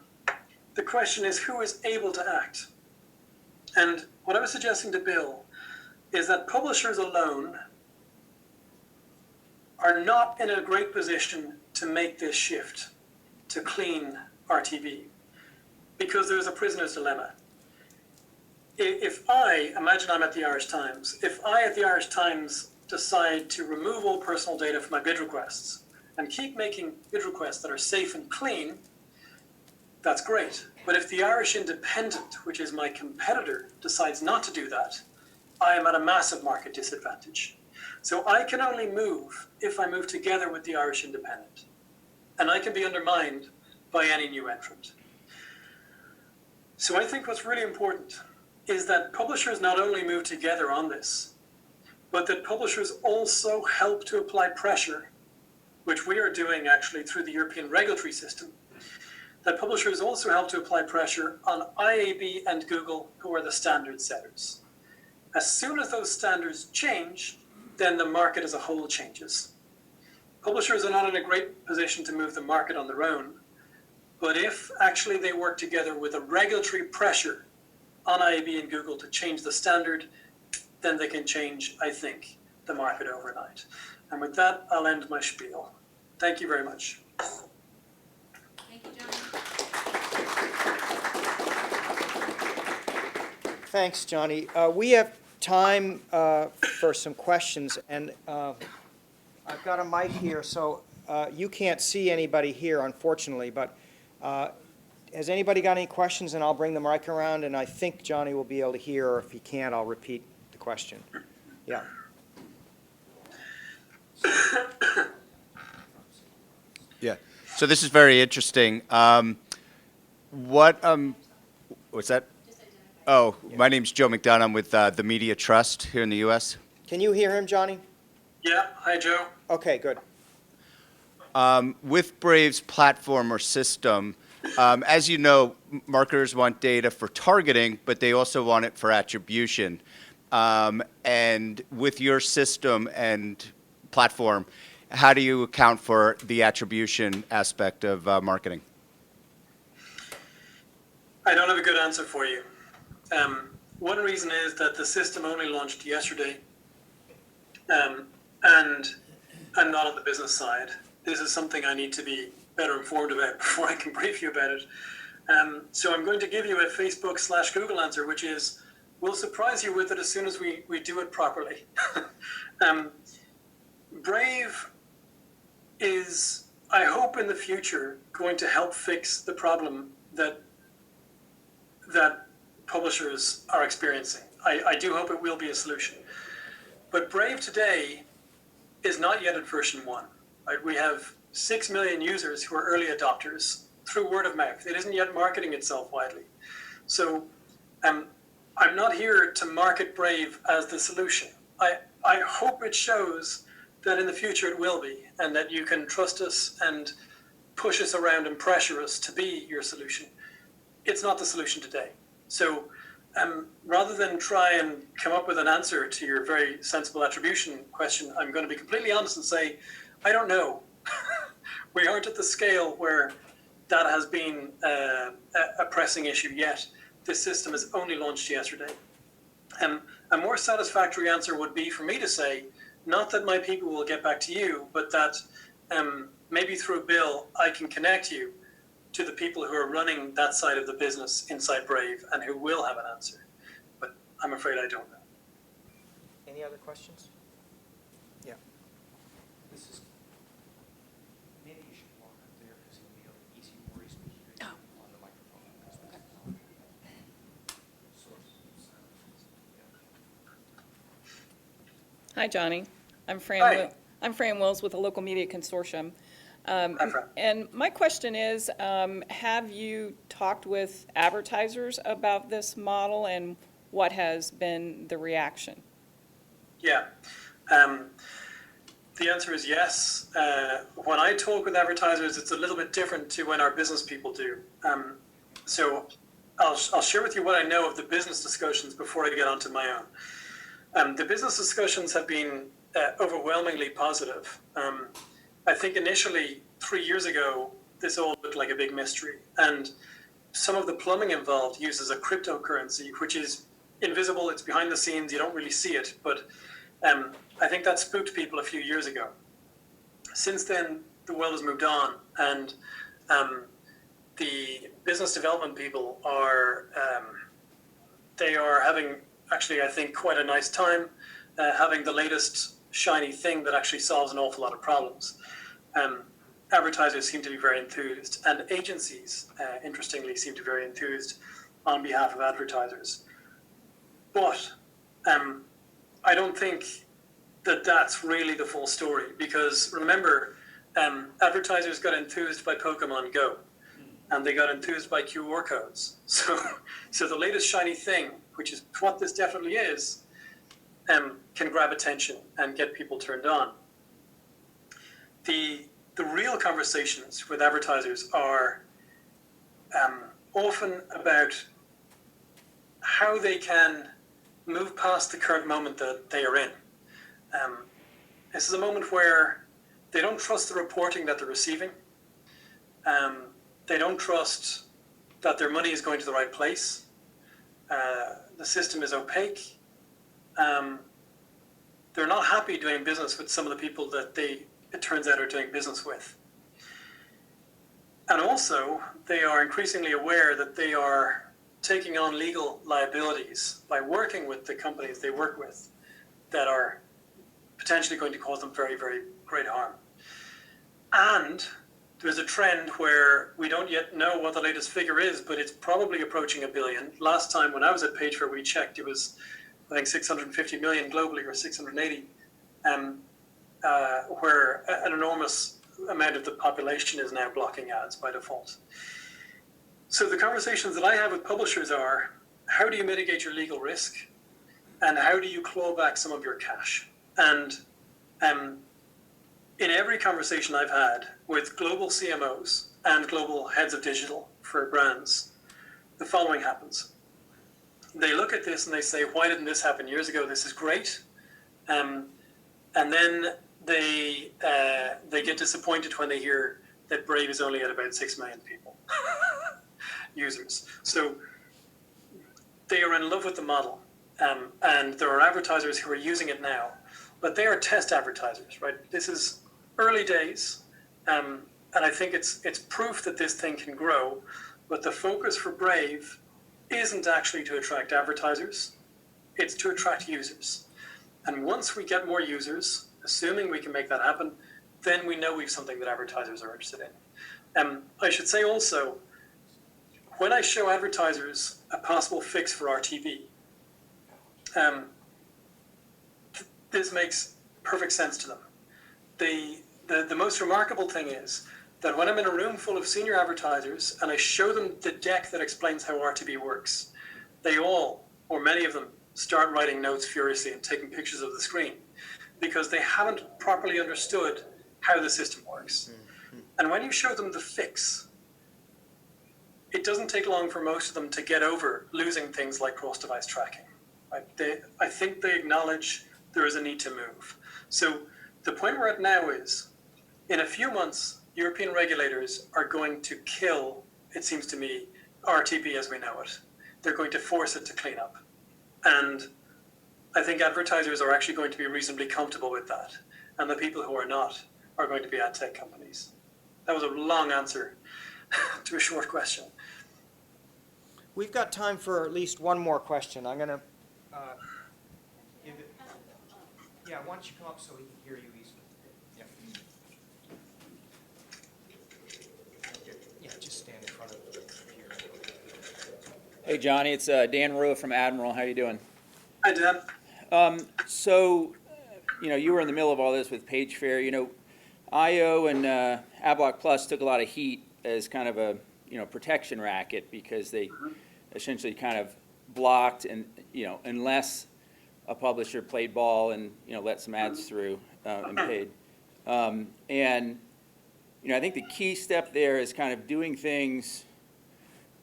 Speaker 4: the question is who is able to act? And what I was suggesting to Bill is that publishers alone are not in a great position to make this shift to clean RTV, because there's a prisoner's dilemma. If imagine I'm at the Irish Times, if I at the Irish Times decide to remove all personal data from my bid requests and keep making bid requests that are safe and clean, that's great. But if the Irish Independent, which is my competitor, decides not to do that, I am at a massive market disadvantage. So I can only move if I move together with the Irish Independent. And I can be undermined by any new entrant. So I think what's really important is that publishers not only move together on this, but that publishers also help to apply pressure, which we are doing actually through the European regulatory system, that publishers also help to apply pressure on IAB and Google, who are the standard setters. As soon as those standards change, then the market as a whole changes. Publishers are not in a great position to move the market on their own, but if actually they work together with a regulatory pressure on IAB and Google to change the standard, then they can change, I think, the market overnight. And with that, I'll end my spiel. Thank you very much.
Speaker 6: Thank you, John.
Speaker 1: Thanks, Johnny. We have time for some questions, and I've got a mic here, so you can't see anybody here, unfortunately, but has anybody got any questions? And I'll bring the mic around, and I think Johnny will be able to hear, or if he can't, I'll repeat the question. Yeah.
Speaker 7: Yeah. So this is very interesting. What's that? Oh, my name's Joe McDonough. I'm with the Media Trust here in the U.S.
Speaker 1: Can you hear him, Johnny?
Speaker 4: Yeah, hi Joe.
Speaker 1: Okay, good.
Speaker 7: With Brave's platform or system, as you know, marketers want data for targeting, but they also want it for attribution. And with your system and platform, how do you account for the attribution aspect of marketing?
Speaker 4: I don't have a good answer for you. One reason is that the system only launched yesterday, and I'm not on the business side. This is something I need to be better informed about before I can brief you about it. So I'm going to give you a Facebook/Google answer, which is, we'll surprise you with it as soon as we do it properly. Brave is, I hope in the future, going to help fix the problem that publishers are experiencing. I do hope it will be a solution. But Brave today is not yet at version 1. Right? We have 6 million users who are early adopters through word of mouth. It isn't yet marketing itself widely. So I'm not here to market Brave as the solution. I hope it shows that in the future it will be, and that you can trust us and push us around and pressure us to be your solution. It's not the solution today. So rather than try and come up with an answer to your very sensible attribution question, I'm going to be completely honest and say, I don't know. We aren't at the scale where that has been a pressing issue yet. This system has only launched yesterday. A more satisfactory answer would be for me to say, not that my people will get back to you, but that maybe through Bill, I can connect you to the people who are running that side of the business inside Brave and who will have an answer. But I'm afraid I don't know.
Speaker 1: Any other questions? Yeah.
Speaker 8: This is, maybe you should walk up there because it'll be an easy, more easy to hear you on the microphone.
Speaker 9: Hi, Johnny. I'm Fran.
Speaker 4: Hi.
Speaker 9: I'm Fran Wills with the Local Media Consortium.
Speaker 4: Hi, Fran.
Speaker 9: And my question is, have you talked with advertisers about this model, and what has been the reaction?
Speaker 4: Yeah. The answer is yes. When I talk with advertisers, it's a little bit different to when our business people do. So I'll share with you what I know of the business discussions before I get onto my own. The business discussions have been overwhelmingly positive. I think initially, 3 years ago, this all looked like a big mystery. And some of the plumbing involved uses a cryptocurrency, which is invisible, it's behind the scenes, you don't really see it. But I think that spooked people a few years ago. Since then, the world has moved on, and the business development people are, they are having actually, I think, quite a nice time having the latest shiny thing that actually solves an awful lot of problems. Advertisers seem to be very enthused, and agencies, interestingly, seem to be very enthused on behalf of advertisers. But I don't think that that's really the full story, because remember, advertisers got enthused by Pokemon Go, and they got enthused by QR codes. So the latest shiny thing, which is what this definitely is, can grab attention and get people turned on. The real conversations with advertisers are often about how they can move past the current moment that they are in. This is a moment where they don't trust the reporting that they're receiving. They don't trust that their money is going to the right place. The system is opaque. They're not happy doing business with some of the people that it turns out, are doing business with. And also, they are increasingly aware that they are taking on legal liabilities by working with the companies they work with that are potentially going to cause them very, very great harm. And there's a trend where we don't yet know what the latest figure is, but it's probably approaching $1 billion. Last time when I was at PageFair, we checked, it was, I think, 650 million globally, or 680, where an enormous amount of the population is now blocking ads by default. So the conversations that I have with publishers are, how do you mitigate your legal risk? And how do you claw back some of your cash? And in every conversation I've had with global CMOs and global heads of digital for brands, the following happens. They look at this and they say, why didn't this happen years ago? This is great. And then they get disappointed when they hear that Brave is only at about 6 million people, users. So they are in love with the model. And there are advertisers who are using it now, but they are test advertisers, right? This is early days. And I think it's proof that this thing can grow, but the focus for Brave isn't actually to attract advertisers, it's to attract users. And once we get more users, assuming we can make that happen, then we know we've something that advertisers are interested in. I should say also, when I show advertisers a possible fix for RTB, this makes perfect sense to them. The most remarkable thing is that when I'm in a room full of senior advertisers and I show them the deck that explains how RTB works, they all, or many of them, start writing notes furiously and taking pictures of the screen because they haven't properly understood how the system works. And when you show them the fix, it doesn't take long for most of them to get over losing things like cross-device tracking. Right? I think they acknowledge there is a need to move. So the point we're at now is, in a few months, European regulators are going to kill, it seems to me, RTB as we know it. They're going to force it to clean up. And I think advertisers are actually going to be reasonably comfortable with that. And the people who are not are going to be ad tech companies. That was a long answer to a short question.
Speaker 1: We've got time for at least one more question. I'm going to give it. Yeah, why don't you come up so he can hear you easily? Yeah, just stand in front of the computer.
Speaker 10: Hey, Johnny, it's Dan Rue from Admiral. How you doing?
Speaker 4: Hi, Dan.
Speaker 10: So, you were in the middle of all this with PageFair. IO and AdBlock Plus took a lot of heat as kind of a, protection racket because they essentially kind of blocked and, unless a publisher played ball and, let some ads through and paid. And, I think the key step there is kind of doing things,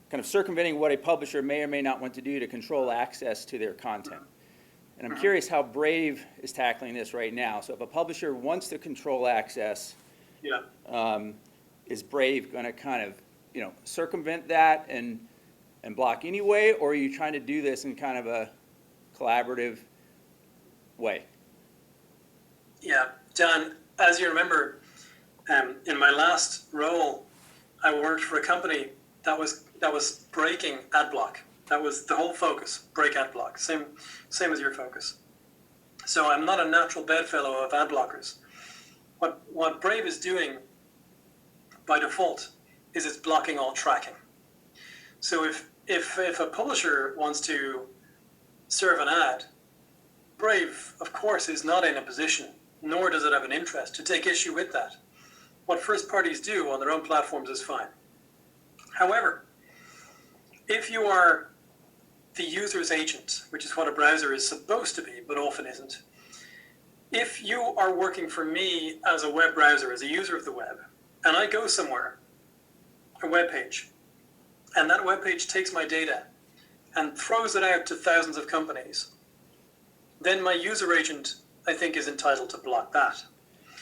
Speaker 10: kind of circumventing what a publisher may or may not want to do to control access to their content. And I'm curious how Brave is tackling this right now. So if a publisher wants to control access, is Brave going to kind of, circumvent that and block anyway, or are you trying to do this in kind of a collaborative way?
Speaker 4: Yeah, Dan, as you remember, in my last role, I worked for a company that was breaking AdBlock. That was the whole focus, break AdBlock, same as your focus. So I'm not a natural bedfellow of ad blockers. What Brave is doing by default is it's blocking all tracking. So if a publisher wants to serve an ad, Brave, of course, is not in a position, nor does it have an interest, to take issue with that. What first parties do on their own platforms is fine. However, if you are the user's agent, which is what a browser is supposed to be, but often isn't, if you are working for me as a web browser, as a user of the web, and I go somewhere, a web page, and that web page takes my data and throws it out to thousands of companies, then my user agent, I think, is entitled to block that.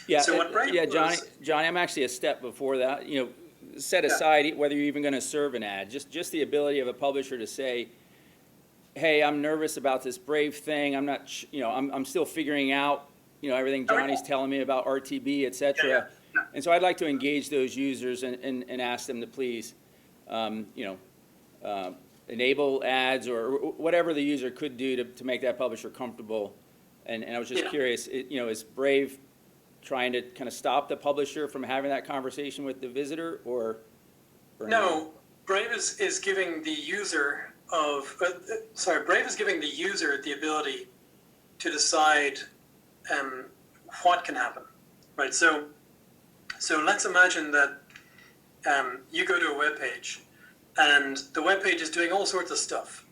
Speaker 10: Yeah,
Speaker 4: So what Brave does-
Speaker 10: Johnny, I'm actually a step before that. Set aside whether you're even going to serve an ad, just the ability of a publisher to say, hey, I'm nervous about this Brave thing. I'm not, I'm still figuring out, everything Johnny's telling me about RTB, et cetera.
Speaker 4: Yeah.
Speaker 10: And so I'd like to engage those users and ask them to please, enable ads or whatever the user could do to make that publisher comfortable. And I was just curious, is Brave trying to kind of stop the publisher from having that conversation with the visitor or
Speaker 4: No, Brave is giving the user Brave is giving the user the ability to decide what can happen, right? So let's imagine that you go to a web page, and the web page is doing all sorts of stuff.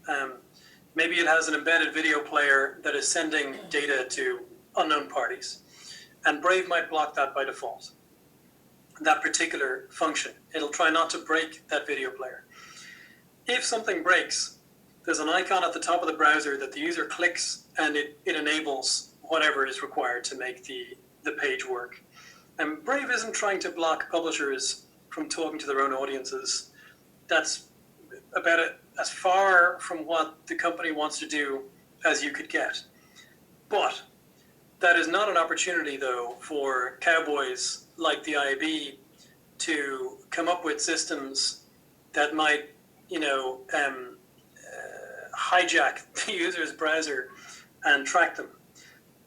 Speaker 4: Maybe it has an embedded video player that is sending data to unknown parties, and Brave might block that by default. That particular function, it'll try not to break that video player. If something breaks, there's an icon at the top of the browser that the user clicks, and it enables whatever is required to make the page work. And Brave isn't trying to block publishers from talking to their own audiences. That's about as far from what the company wants to do as you could get. But that is not an opportunity, though, for cowboys like the IAB to come up with systems that might, hijack the user's browser and track them.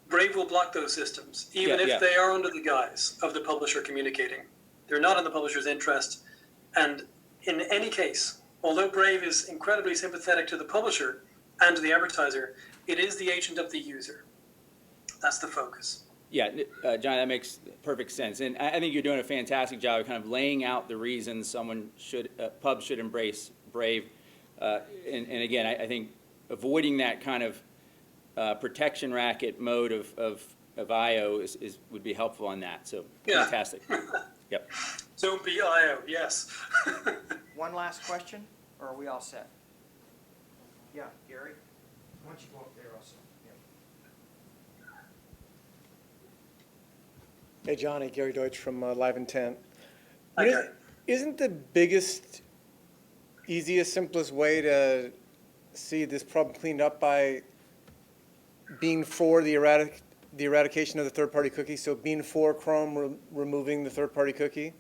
Speaker 4: Brave will block those systems, even if they are under the guise of the publisher communicating. They're not in the publisher's interest. And in any case, although Brave is incredibly sympathetic to the publisher and to the advertiser, it is the agent of the user. That's the focus.
Speaker 10: Yeah, John, that makes perfect sense. And I think you're doing a fantastic job of kind of laying out the reasons pubs should embrace Brave. And again, I think avoiding that kind of protection racket mode of IO would be helpful on that. So fantastic. Yep.
Speaker 4: Don't be IO, yes.
Speaker 1: One last question, or are we all set? Yeah, Gary? Why don't you go up there also?
Speaker 11: Hey, Johnny, Gary Deutsch from Live Intent.
Speaker 4: Okay.
Speaker 11: Isn't the biggest, easiest, simplest way to see this problem cleaned up by being for the eradication of the third-party cookie? So being for Chrome removing the third-party cookie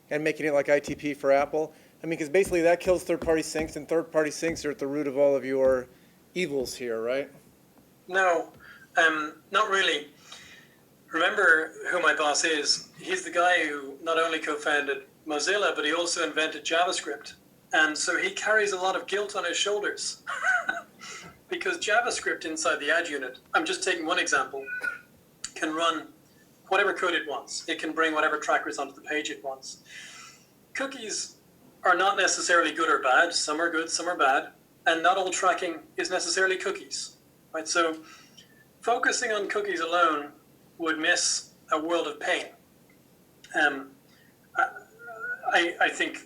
Speaker 11: and making it like ITP for Apple? I mean, because basically that kills third-party syncs, and third-party syncs are at the root of all of your evils here, right?
Speaker 4: No, not really. Remember who my boss is. He's the guy who not only co-founded Mozilla, but he also invented JavaScript. And so he carries a lot of guilt on his shoulders. Because JavaScript inside the ad unit, I'm just taking one example, can run whatever code it wants. It can bring whatever trackers onto the page it wants. Cookies are not necessarily good or bad. Some are good, some are bad. And not all tracking is necessarily cookies, right? So focusing on cookies alone would miss a world of pain. I think.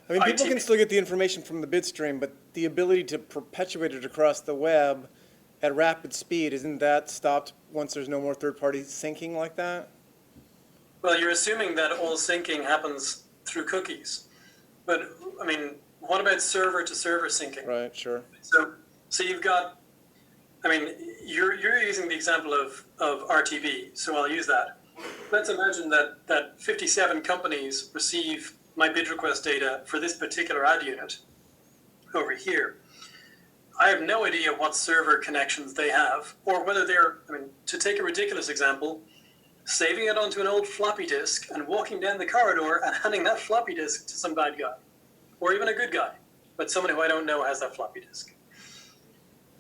Speaker 11: I mean, people can still get the information from the bit stream, but the ability to perpetuate it across the web at rapid speed, isn't that stopped once there's no more third-party syncing like that?
Speaker 4: Well, you're assuming that all syncing happens through cookies. But, I mean, what about server-to-server syncing?
Speaker 11: Right, sure.
Speaker 4: So you've got, I mean, you're using the example of RTB, so I'll use that. Let's imagine that 57 companies receive my bid request data for this particular ad unit over here. I have no idea what server connections they have, or whether they're, I mean, to take a ridiculous example, saving it onto an old floppy disk and walking down the corridor and handing that floppy disk to some bad guy, or even a good guy, but someone who I don't know has that floppy disk.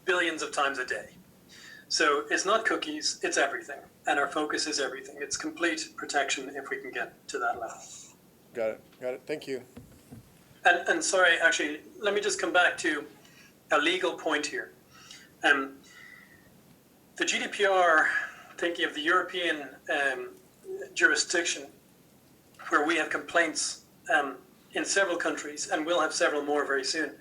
Speaker 4: Billions of times a day. So it's not cookies, it's everything. And our focus is everything. It's complete protection if we can get to that level.
Speaker 11: Got it, thank you.
Speaker 4: And sorry, actually, let me just come back to a legal point here. The GDPR, thinking of the European jurisdiction, where we have complaints in several countries, and we'll have several more very soon.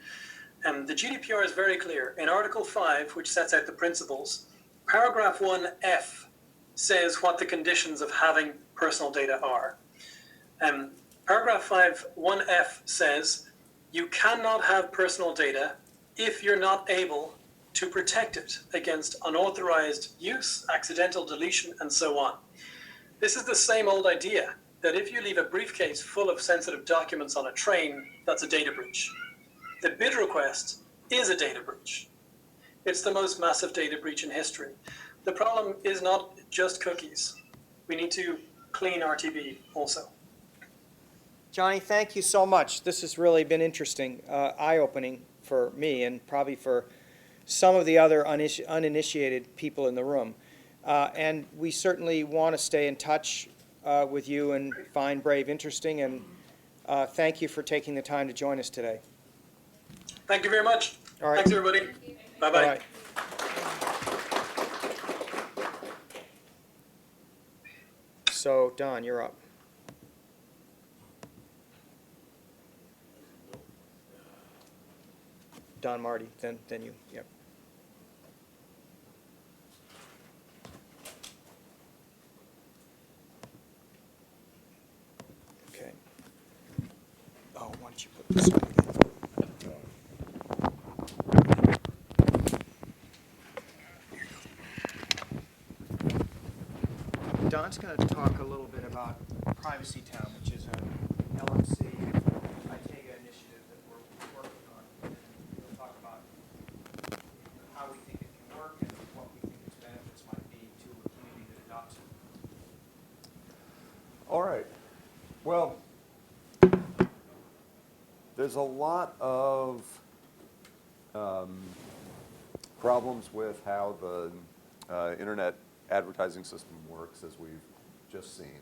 Speaker 4: The GDPR is very clear. In Article 5, which sets out the principles, paragraph 1F says what the conditions of having personal data are. Paragraph 5, 1F says you cannot have personal data if you're not able to protect it against unauthorized use, accidental deletion, and so on. This is the same old idea that if you leave a briefcase full of sensitive documents on a train, that's a data breach. The bid request is a data breach. It's the most massive data breach in history. The problem is not just cookies. We need to clean RTB also.
Speaker 1: Johnny, thank you so much. This has really been interesting, eye-opening for me and probably for some of the other uninitiated people in the room. And we certainly want to stay in touch with you and find Brave interesting. And thank you for taking the time to join us today.
Speaker 4: Thank you very much.
Speaker 1: All right.
Speaker 4: Thanks, everybody. Bye-bye.
Speaker 1: Bye. So, Don, you're up. Don Marty, then you, yep. Okay. Oh, why don't you put this one again? Don's going to talk a little bit about Privacy Town, which is an LMC ITAGA initiative that we're working on. And we'll talk about how we think it can work and what we think its benefits might be to a community that adopts it.
Speaker 3: All right. Well, there's a lot of problems with how the internet advertising system works, as we've just seen.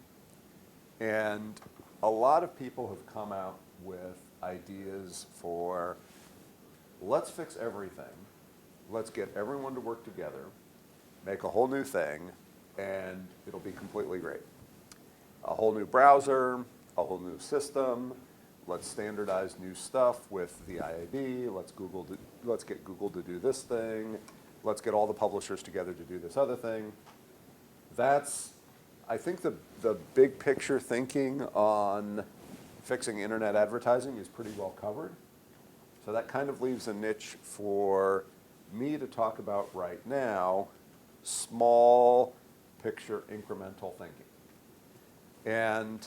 Speaker 3: And a lot of people have come out with ideas for, let's fix everything, let's get everyone to work together, make a whole new thing, and it'll be completely great. A whole new browser, a whole new system. Let's standardize new stuff with the IAB. Let's get Google to do this thing. Let's get all the publishers together to do this other thing. That's, I think the big picture thinking on fixing internet advertising is pretty well covered. So that kind of leaves a niche for me to talk about right now, small picture incremental thinking. And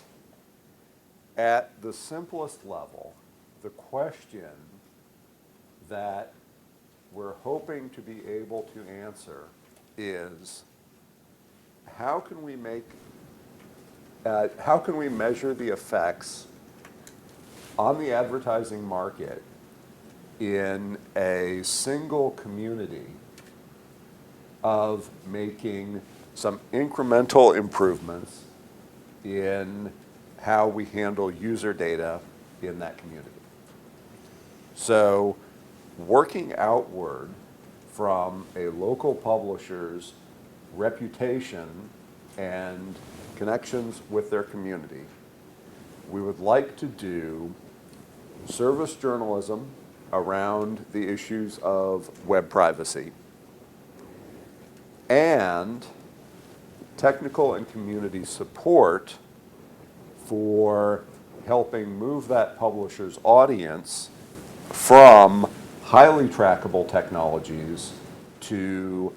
Speaker 3: at the simplest level, the question that we're hoping to be able to answer is, how can we measure the effects on the advertising market in a single community of making some incremental improvements in how we handle user data in that community. So working outward from a local publisher's reputation and connections with their community, we would like to do service journalism around the issues of web privacy and technical and community support for helping move that publisher's audience from highly trackable technologies to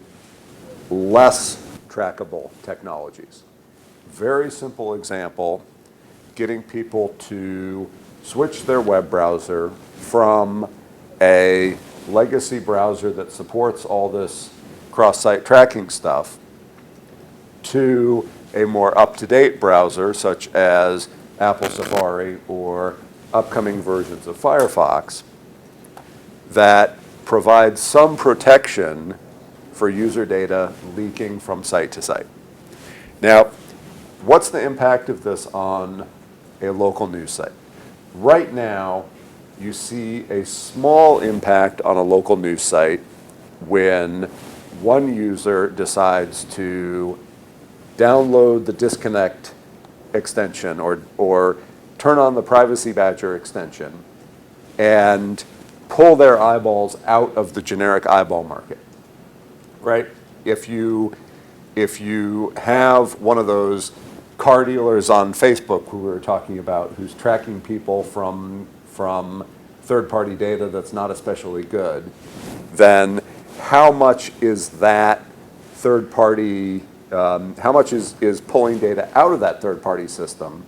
Speaker 3: less trackable technologies. Very simple example, getting people to switch their web browser from a legacy browser that supports all this cross-site tracking stuff to a more up-to-date browser such as Apple Safari or upcoming versions of Firefox that provides some protection for user data leaking from site to site. Now, what's the impact of this on a local news site? Right now, you see a small impact on a local news site when one user decides to download the disconnect extension or turn on the Privacy Badger extension and pull their eyeballs out of the generic eyeball market, right? If you have one of those car dealers on Facebook who we were talking about who's tracking people from third-party data that's not especially good, then how much is that third-party, how much is pulling data out of that third-party system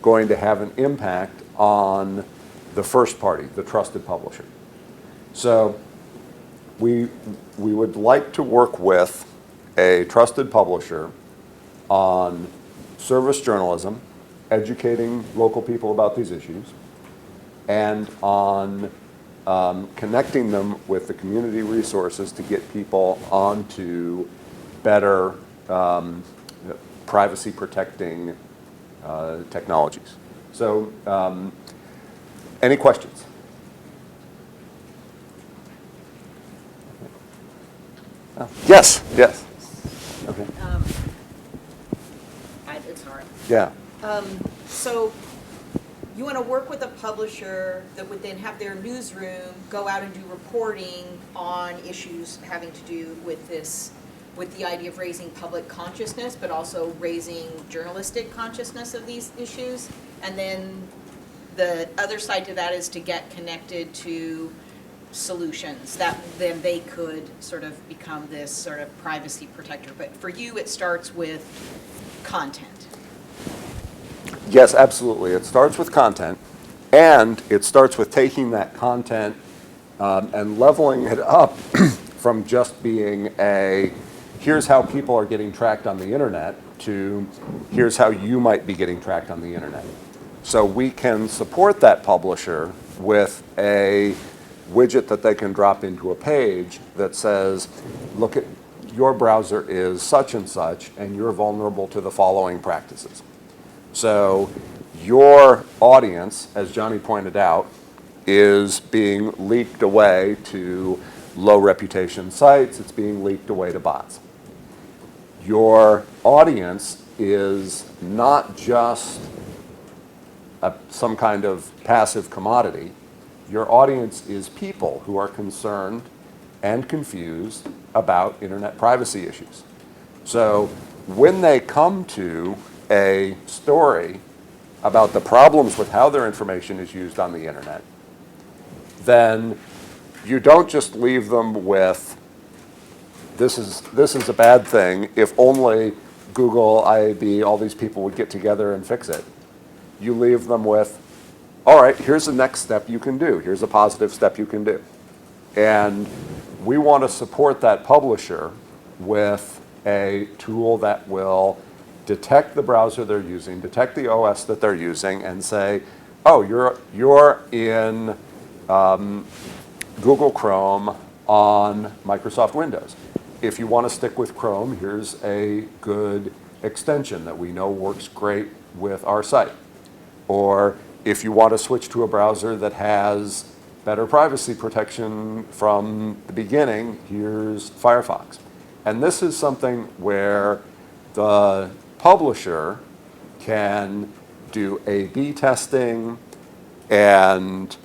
Speaker 3: going to have an impact on the first party, the trusted publisher? So we would like to work with a trusted publisher on service journalism, educating local people about these issues, and on connecting them with the community resources to get people onto better privacy protecting technologies. So any questions? Oh, yes, yes. Okay.
Speaker 6: It's hard.
Speaker 3: Yeah.
Speaker 6: So you want to work with a publisher that would then have their newsroom go out and do reporting on issues having to do with this, with the idea of raising public consciousness, but also raising journalistic consciousness of these issues. And then the other side to that is to get connected to solutions that then they could sort of become this sort of privacy protector. But for you, it starts with content.
Speaker 3: Yes, absolutely. It starts with content, and it starts with taking that content and leveling it up from just being a, here's how people are getting tracked on the internet, to here's how you might be getting tracked on the internet. So we can support that publisher with a widget that they can drop into a page that says, look at your browser is such and such, and you're vulnerable to the following practices. So your audience, as Johnny pointed out, is being leaked away to low reputation sites. It's being leaked away to bots. Your audience is not just some kind of passive commodity. Your audience is people who are concerned and confused about internet privacy issues. So when they come to a story about the problems with how their information is used on the internet, then you don't just leave them with, this is a bad thing, if only Google, IAB, all these people would get together and fix it. You leave them with, all right, here's the next step you can do. Here's a positive step you can do. And we want to support that publisher with a tool that will detect the browser they're using, detect the OS that they're using, and say, oh, you're in Google Chrome on Microsoft Windows. If you want to stick with Chrome, here's a good extension that we know works great with our site. Or if you want to switch to a browser that has better privacy protection from the beginning, here's Firefox. And this is something where the publisher can do A/B testing and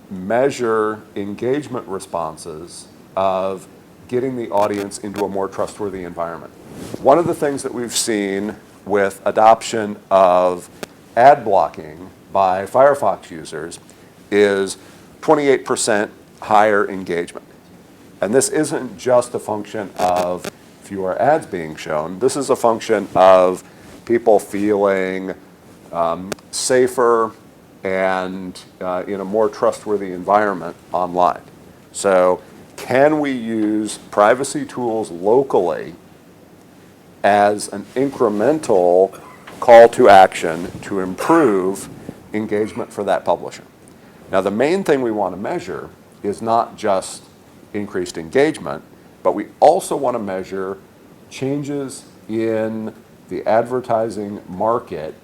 Speaker 3: measure engagement responses of getting the audience into a more trustworthy environment. One of the things that we've seen with adoption of ad blocking by Firefox users is 28% higher engagement. And this isn't just a function of fewer ads being shown. This is a function of people feeling safer and in a more trustworthy environment online. So can we use privacy tools locally as an incremental call to action to improve engagement for that publisher? Now, the main thing we want to measure is not just increased engagement, but we also want to measure changes in the advertising market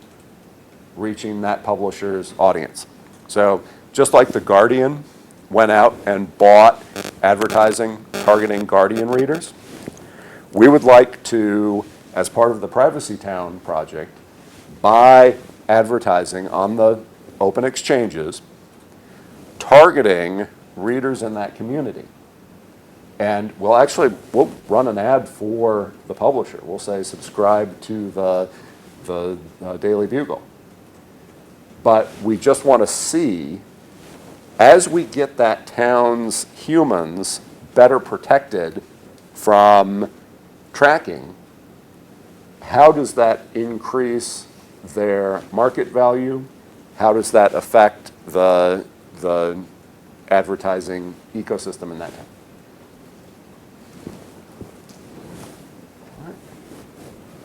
Speaker 3: reaching that publisher's audience. So just like The Guardian went out and bought advertising targeting Guardian readers, we would like to, as part of the Privacy Town project, buy advertising on the open exchanges targeting readers in that community. And we'll run an ad for the publisher. We'll say subscribe to the Daily Bugle. But we just want to see, as we get that town's humans better protected from tracking, how does that increase their market value? How does that affect the advertising ecosystem in that town?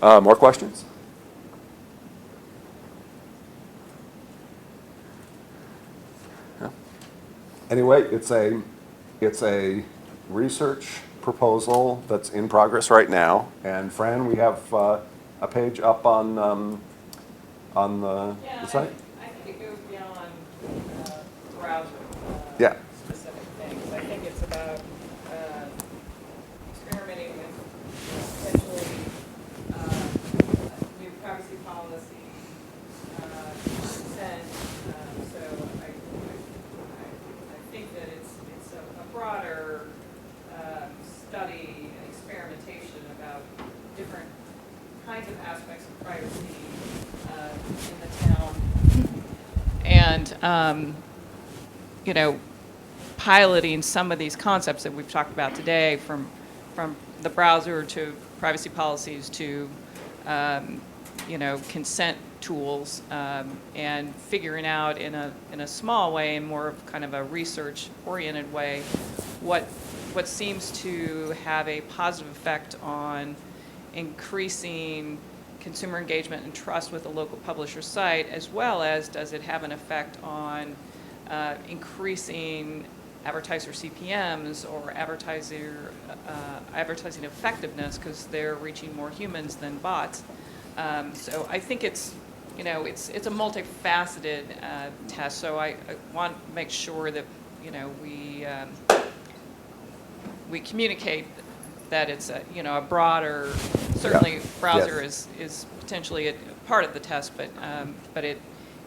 Speaker 3: All right. More questions? Yeah. Anyway, it's a research proposal that's in progress right now. And Fran, we have a page up on the site?
Speaker 9: I think it goes beyond browser
Speaker 3: Yeah.
Speaker 9: specific things. I think it's about experimenting with potentially new privacy policy, consent. So I think that it's a broader study and experimentation about different kinds of aspects of privacy in the town. And, piloting some of these concepts that we've talked about today, from the browser to privacy policies to, consent tools, and figuring out in a small way, in more of kind of a research-oriented way, what seems to have a positive effect on increasing consumer engagement and trust with the local publisher site, as well as does it have an effect on increasing advertiser CPMs or advertising effectiveness, because they're reaching more humans than bots. So I think it's a multifaceted test. So I want to make sure that we communicate that it's a broader. Certainly, browser
Speaker 3: Yes.
Speaker 9: is potentially a part of the test, but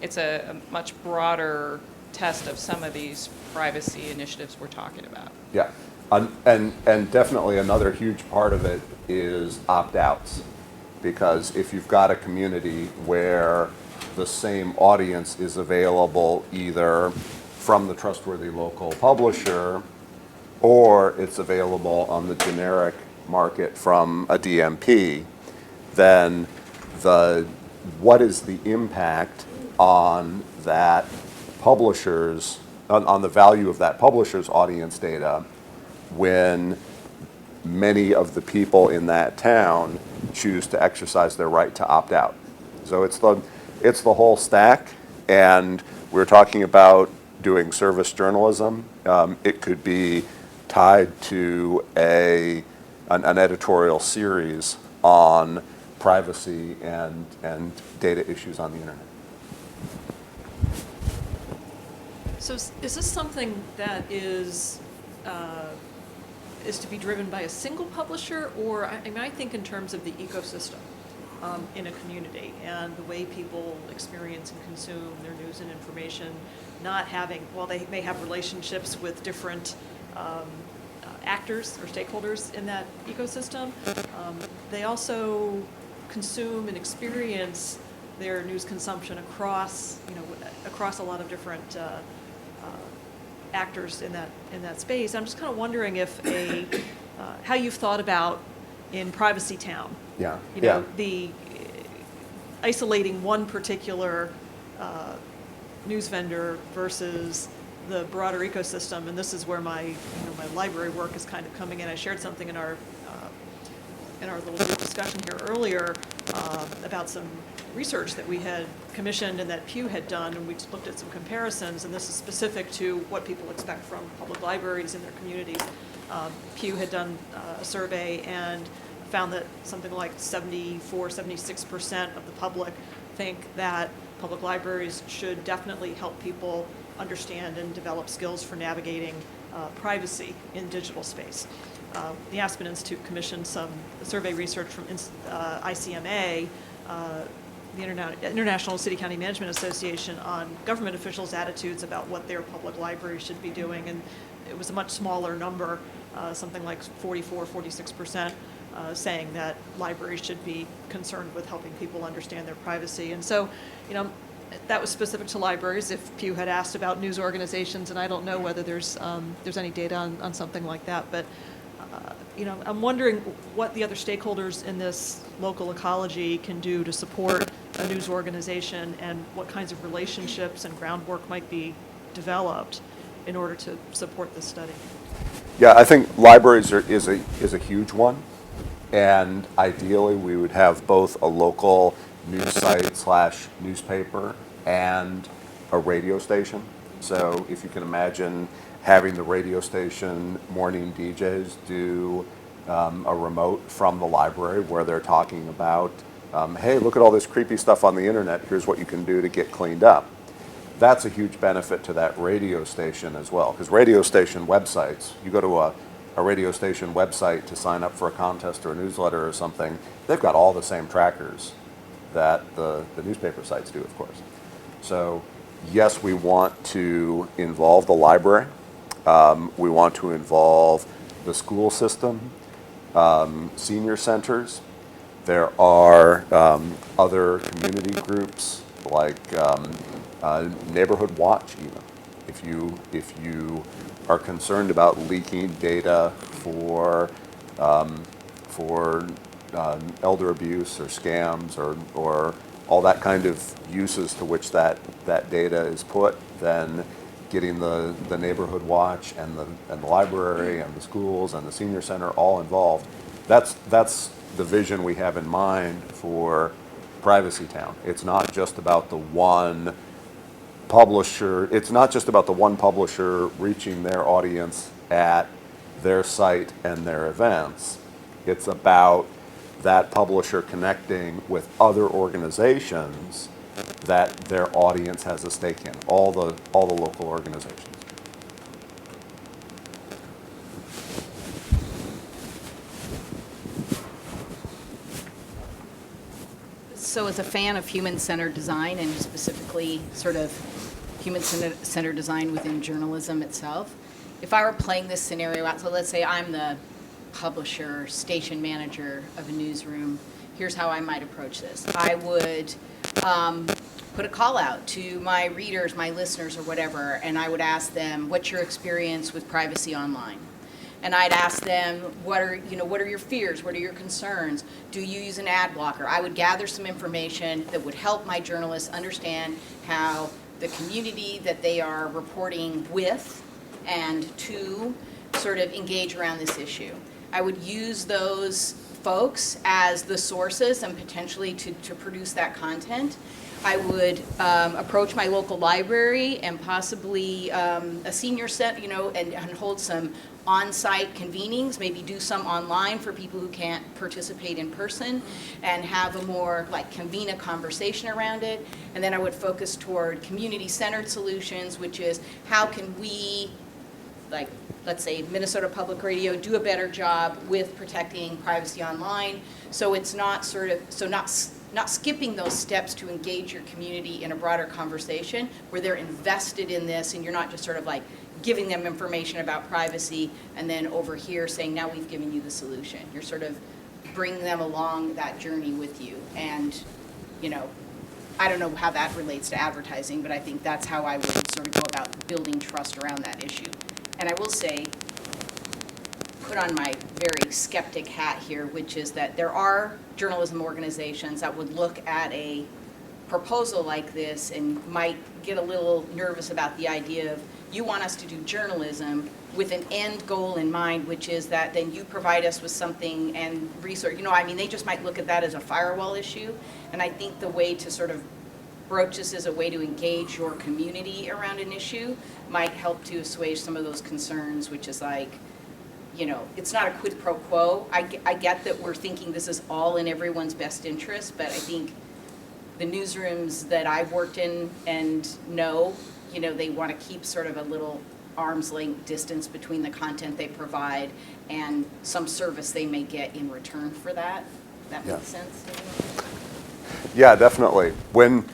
Speaker 9: it's a much broader test of some of these privacy initiatives we're talking about.
Speaker 3: Yeah, and definitely another huge part of it is opt-outs. Because if you've got a community where the same audience is available either from the trustworthy local publisher or it's available on the generic market from a DMP, then what is the impact on that publisher's, on the value of that publisher's audience data when many of the people in that town choose to exercise their right to opt out. So it's the whole stack, and we're talking about doing service journalism. It could be tied to an editorial series on privacy and data issues on the internet.
Speaker 12: So is this something that is to be driven by a single publisher, or I think in terms of the ecosystem in a community and the way people experience and consume their news and information, not having, while they may have relationships with different actors or stakeholders in that ecosystem, they also consume and experience their news consumption across a lot of different actors in that space. I'm just kind of wondering if how you've thought about in Privacy Town.
Speaker 3: Yeah.
Speaker 12: The isolating one particular news vendor versus the broader ecosystem, and this is where my library work is kind of coming in. I shared something in our little group discussion here earlier about some research that we had commissioned and that Pew had done, and we just looked at some comparisons, and this is specific to what people expect from public libraries in their communities. Pew had done a survey and found that something like 76% of the public think that public libraries should definitely help people understand and develop skills for navigating privacy in digital space. The Aspen Institute commissioned some survey research from ICMA, the International City County Management Association, on government officials' attitudes about what their public library should be doing, and it was a much smaller number, something like 46%, saying that libraries should be concerned with helping people understand their privacy. And so, that was specific to libraries. If Pew had asked about news organizations, and I don't know whether there's any data on something like that, but I'm wondering what the other stakeholders in this local ecology can do to support a news organization, and what kinds of relationships and groundwork might be developed in order to support this study.
Speaker 3: Yeah, I think libraries is a huge one, and ideally we would have both a local news site / newspaper and a radio station. So if you can imagine having the radio station morning DJs do a remote from the library where they're talking about, hey, look at all this creepy stuff on the internet, here's what you can do to get cleaned up. That's a huge benefit to that radio station as well, because radio station websites, you go to a radio station website to sign up for a contest or a newsletter or something, they've got all the same trackers that the newspaper sites do, of course. So yes, we want to involve the library. We want to involve the school system, senior centers. There are other community groups like Neighborhood Watch even. If you are concerned about leaking data for elder abuse or scams or all that kind of uses to which that data is put, then getting the Neighborhood Watch and the library and the schools and the senior center all involved, that's the vision we have in mind for Privacy Town. It's not just about the one publisher. It's not just about the one publisher reaching their audience at their site and their events. It's about that publisher connecting with other organizations that their audience has a stake in, all the local organizations.
Speaker 6: So as a fan of human-centered design and specifically sort of human-centered design within journalism itself, if I were playing this scenario out, so let's say I'm the publisher, station manager of a newsroom, here's how I might approach this. I would put a call out to my readers, my listeners, or whatever, and I would ask them, what's your experience with privacy online? And I'd ask them, what are your fears? What are your concerns? Do you use an ad blocker? I would gather some information that would help my journalists understand how the community that they are reporting with and to sort of engage around this issue. I would use those folks as the sources and potentially to produce that content. I would approach my local library and possibly a senior set, and hold some on-site convenings, maybe do some online for people who can't participate in person, and have a more convene a conversation around it. And then I would focus toward community-centered solutions, which is how can we, let's say Minnesota Public Radio, do a better job with protecting privacy online, so it's not not skipping those steps to engage your community in a broader conversation where they're invested in this, and you're not just sort of giving them information about privacy and then over here saying, now we've given you the solution. You're sort of bringing them along that journey with you. And, I don't know how that relates to advertising, but I think that's how I would sort of go about building trust around that issue. And I will say, put on my very skeptic hat here, which is that there are journalism organizations that would look at a proposal like this and might get a little nervous about the idea of, you want us to do journalism with an end goal in mind, which is that then you provide us with something and research. They just might look at that as a firewall issue. And I think the way to sort of broach this as a way to engage your community around an issue might help to assuage some of those concerns, which is it's not a quid pro quo. I get that we're thinking this is all in everyone's best interest, but I think the newsrooms that I've worked in and know, they want to keep sort of a little arm's length distance between the content they provide and some service they may get in return for that. That makes sense?
Speaker 3: Yeah, definitely. When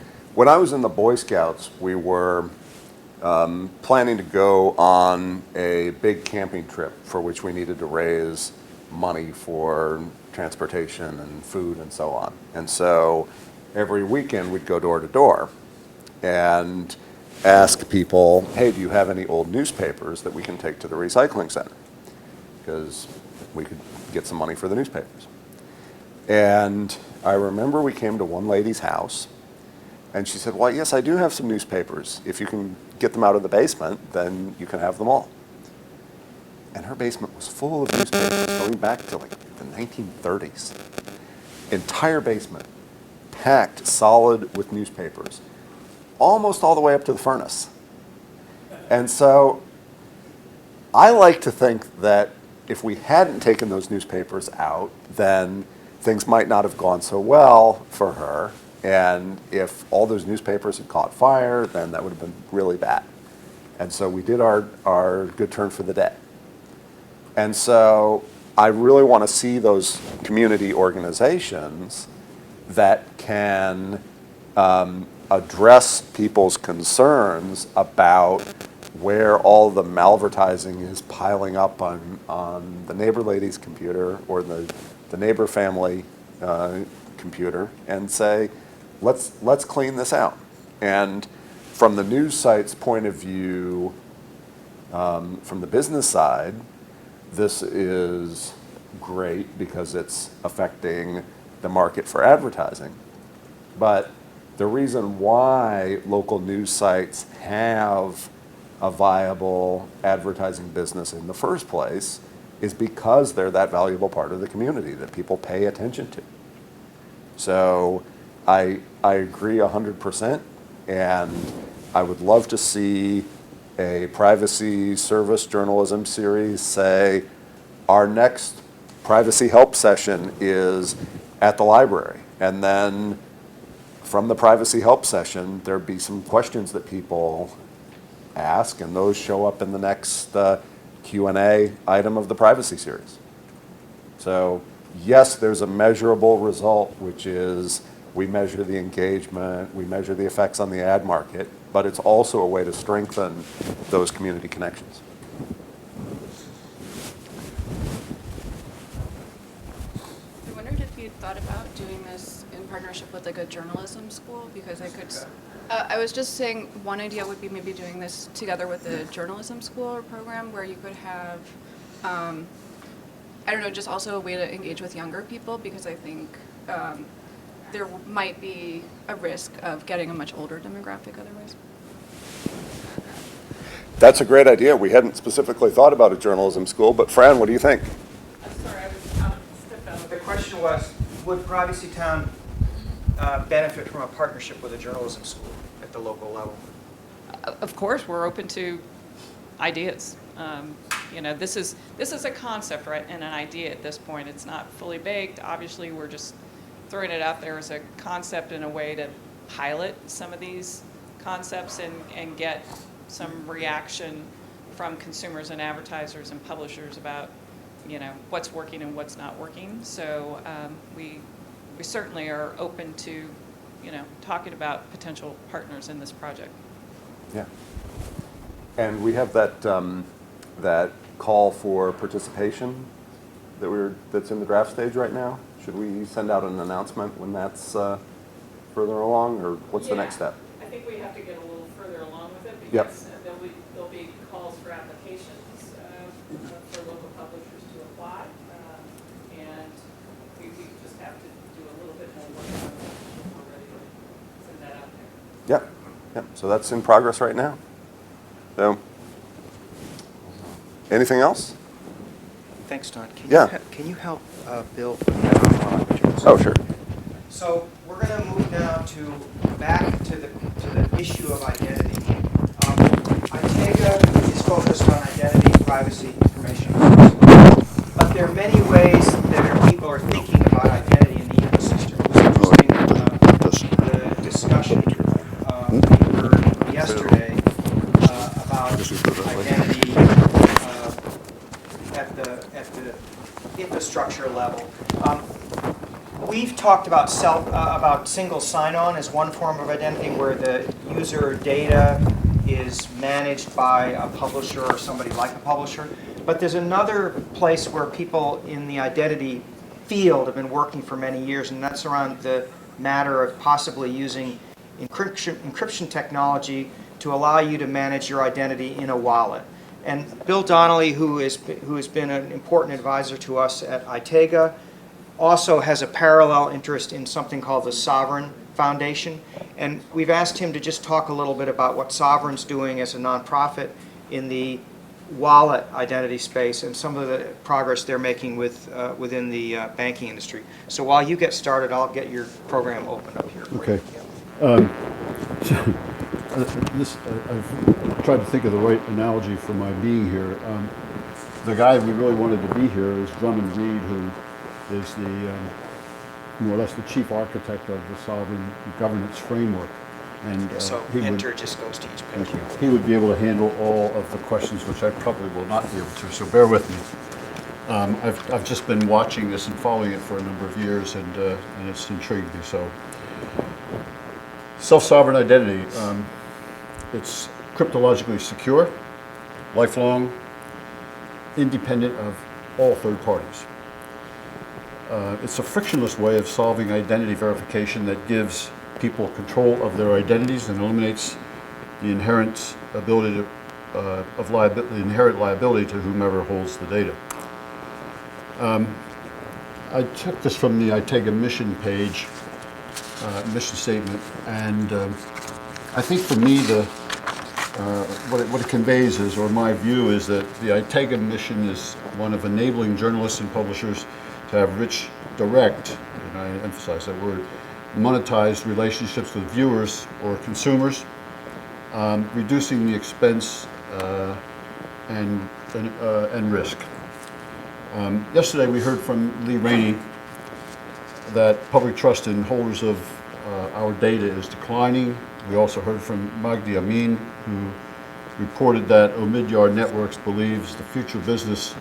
Speaker 3: I was in the Boy Scouts, we were planning to go on a big camping trip for which we needed to raise money for transportation and food and so on. And so every weekend we'd go door to door and ask people, hey, do you have any old newspapers that we can take to the recycling center? Because we could get some money for the newspapers. And I remember we came to one lady's house, and she said, well, yes, I do have some newspapers. If you can get them out of the basement, then you can have them all. And her basement was full of newspapers going back to the 1930s. Entire basement packed solid with newspapers, almost all the way up to the furnace. And so I like to think that if we hadn't taken those newspapers out, then things might not have gone so well for her. And if all those newspapers had caught fire, then that would have been really bad. And so we did our good turn for the day. And so I really want to see those community organizations that can address people's concerns about where all the malvertising is piling up on the neighbor lady's computer or the neighbor family computer, and say, let's clean this out. And from the news site's point of view, from the business side, this is great because it's affecting the market for advertising. But the reason why local news sites have a viable advertising business in the first place is because they're that valuable part of the community that people pay attention to. So I agree 100%, and I would love to see a privacy service journalism series say, our next privacy help session is at the library. And then from the privacy help session, there'd be some questions that people ask, and those show up in the next Q&A item of the privacy series. So yes, there's a measurable result, which is we measure the engagement, we measure the effects on the ad market, but it's also a way to strengthen those community connections.
Speaker 13: I wondered if you'd thought about doing this in partnership with like a journalism school, because I could, I was just saying one idea would be maybe doing this together with a journalism school or program where you could have, I don't know, just also a way to engage with younger people, because I think there might be a risk of getting a much older demographic otherwise.
Speaker 3: That's a great idea. We hadn't specifically thought about a journalism school, but Fran, what do you think?
Speaker 1: The question was, would Privacy Town benefit from a partnership with a journalism school at the local level?
Speaker 9: Of course, we're open to ideas. You know, this is a concept, right, and an idea at this point. It's not fully baked. Obviously, we're just throwing it out there as a concept in a way to pilot some of these concepts and get some reaction from consumers and advertisers and publishers about, you know, what's working and what's not working. So we certainly are open to, you know, talking about potential partners in this project.
Speaker 3: Yeah. And we have that that call for participation that's in the draft stage right now. Should we send out an announcement when that's further along, or what's the next step?
Speaker 9: I think we have to get a little further along with it,
Speaker 3: Yep.
Speaker 9: because there'll be calls for applications for local publishers to apply, and we just have to do a little bit more work on it before we're ready to send that out there.
Speaker 3: Yep. Yep. So that's in progress right now. So, anything else?
Speaker 1: Thanks, Don.
Speaker 3: Yeah.
Speaker 1: Can you help Bill?
Speaker 3: Oh, sure.
Speaker 1: So we're going to move now back to the issue of identity. ITEGA is focused on identity, privacy, information, but there are many ways that people are thinking about identity in the ecosystem. It was interesting, the discussion we heard yesterday about identity at the infrastructure level. We've talked about single sign-on as one form of identity, where the user data is managed by a publisher or somebody like a publisher. But there's another place where people in the identity field have been working for many years, and that's around the matter of possibly using encryption technology to allow you to manage your identity in a wallet. And Bill Donnelly, who has been an important advisor to us at ITEGA, also has a parallel interest in something called the Sovrin Foundation. And we've asked him to just talk a little bit about what Sovrin's doing as a nonprofit in the wallet identity space and some of the progress they're making within the banking industry. So while you get started, I'll get your program open up here.
Speaker 14: Okay. I've tried to think of the right analogy for my being here. The guy we really wanted to be here is Drummond Reed, who is the more or less the chief architect of the Sovereign Governance Framework. And
Speaker 1: so enter just goes to each page.
Speaker 14: He would be able to handle all of the questions, which I probably will not be able to, so bear with me. I've just been watching this and following it for a number of years, and it's intrigued me. So, self-sovereign identity, it's cryptologically secure, lifelong, independent of all third parties. It's a frictionless way of solving identity verification that gives people control of their identities and eliminates the inherent ability to, inherent liability to whomever holds the data. I took this from the ITEGA mission page, mission statement, and I think for me what it conveys is, or my view is, that the ITEGA mission is one of enabling journalists and publishers to have rich, direct, and I emphasize that word, monetized relationships with viewers or consumers, reducing the expense and risk. Yesterday we heard from Lee Rainey that public trust in holders of our data is declining. We also heard from Magdi Amin, who reported that Omidyar Networks believes the future business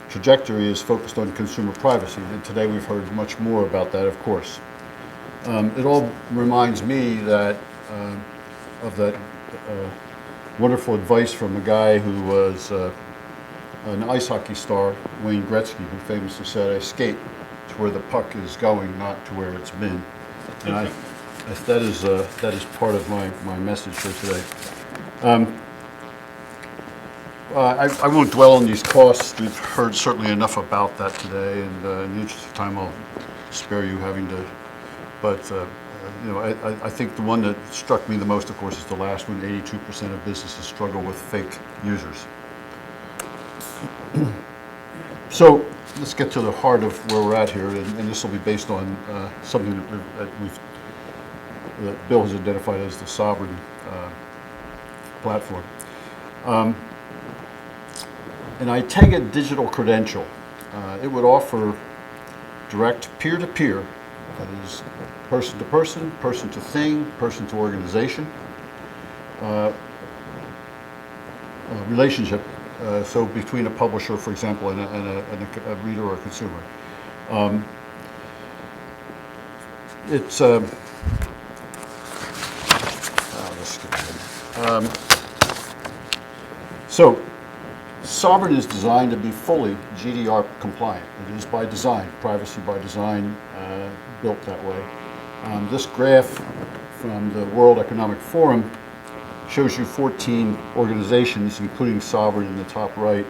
Speaker 14: trajectory is focused on consumer privacy. And today we've heard much more about that, of course. It all reminds me that, of that wonderful advice from a guy who was an ice hockey star, Wayne Gretzky, who famously said, "I skate to where the puck is going, not to where it's been." And that is part of my message for today. I won't dwell on these costs. We've heard certainly enough about that today, and in the interest of time, I'll spare you having to. But you know, I think the one that struck me the most, of course, is the last one. 82% of businesses struggle with fake users. So let's get to the heart of where we're at here, and this will be based on something that Bill has identified as the Sovereign platform. An ITEGA digital credential. It would offer direct peer-to-peer, that is person-to-person, person-to-thing, person-to-organization relationship, so between a publisher, for example, and a reader or a consumer. Let's skip ahead. So, Sovereign is designed to be fully GDPR compliant. It is by design, privacy by design, built that way. This graph from the World Economic Forum shows you 14 organizations, including Sovereign in the top right.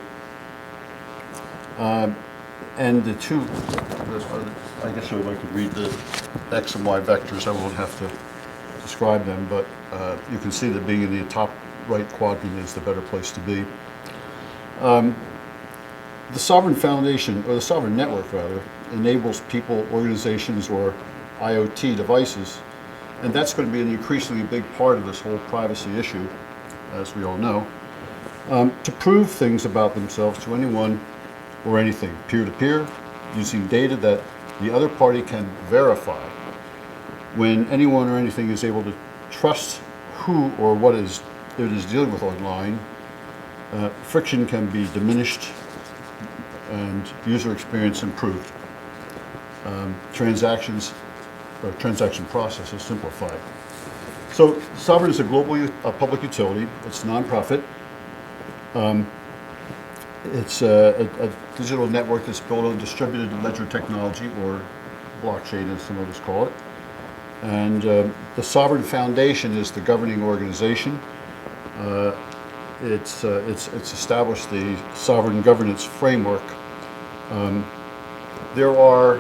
Speaker 14: And the two, I guess I could read the X and Y vectors. I won't have to describe them, but you can see that being in the top right quadrant is the better place to be. The Sovereign Foundation, or the Sovereign Network rather, enables people, organizations, or IoT devices, and that's going to be an increasingly big part of this whole privacy issue, as we all know, to prove things about themselves to anyone or anything, peer-to-peer, using data that the other party can verify. When anyone or anything is able to trust who or what it is dealing with online, friction can be diminished and user experience improved. Transaction process is simplified. So Sovereign is a global public utility. It's nonprofit. It's a digital network that's built on distributed ledger technology, or blockchain as some others call it. And the Sovereign Foundation is the governing organization. It's established the sovereign governance framework. There are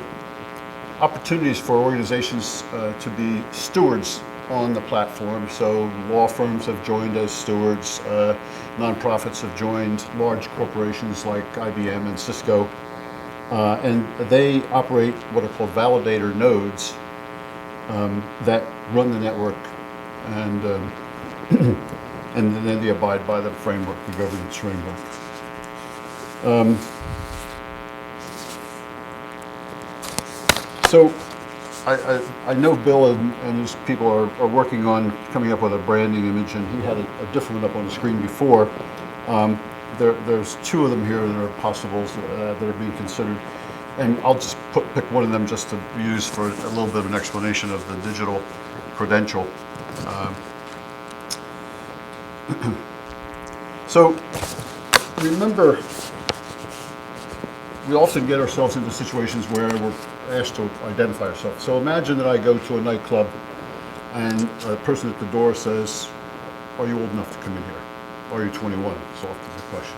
Speaker 14: opportunities for organizations to be stewards on the platform. So law firms have joined as stewards, nonprofits have joined, large corporations like IBM and Cisco, and they operate what are called validator nodes that run the network, and and then they abide by the framework, the governance framework. So I know Bill and his people are working on coming up with a branding image, and he had a different one up on the screen before. There's two of them here that are possibles that are being considered. And I'll just pick one of them just to use for a little bit of an explanation of the digital credential. So remember, we often get ourselves into situations where we're asked to identify ourselves. So imagine that I go to a nightclub and a person at the door says, "Are you old enough to come in here? Are you 21? It's often the question,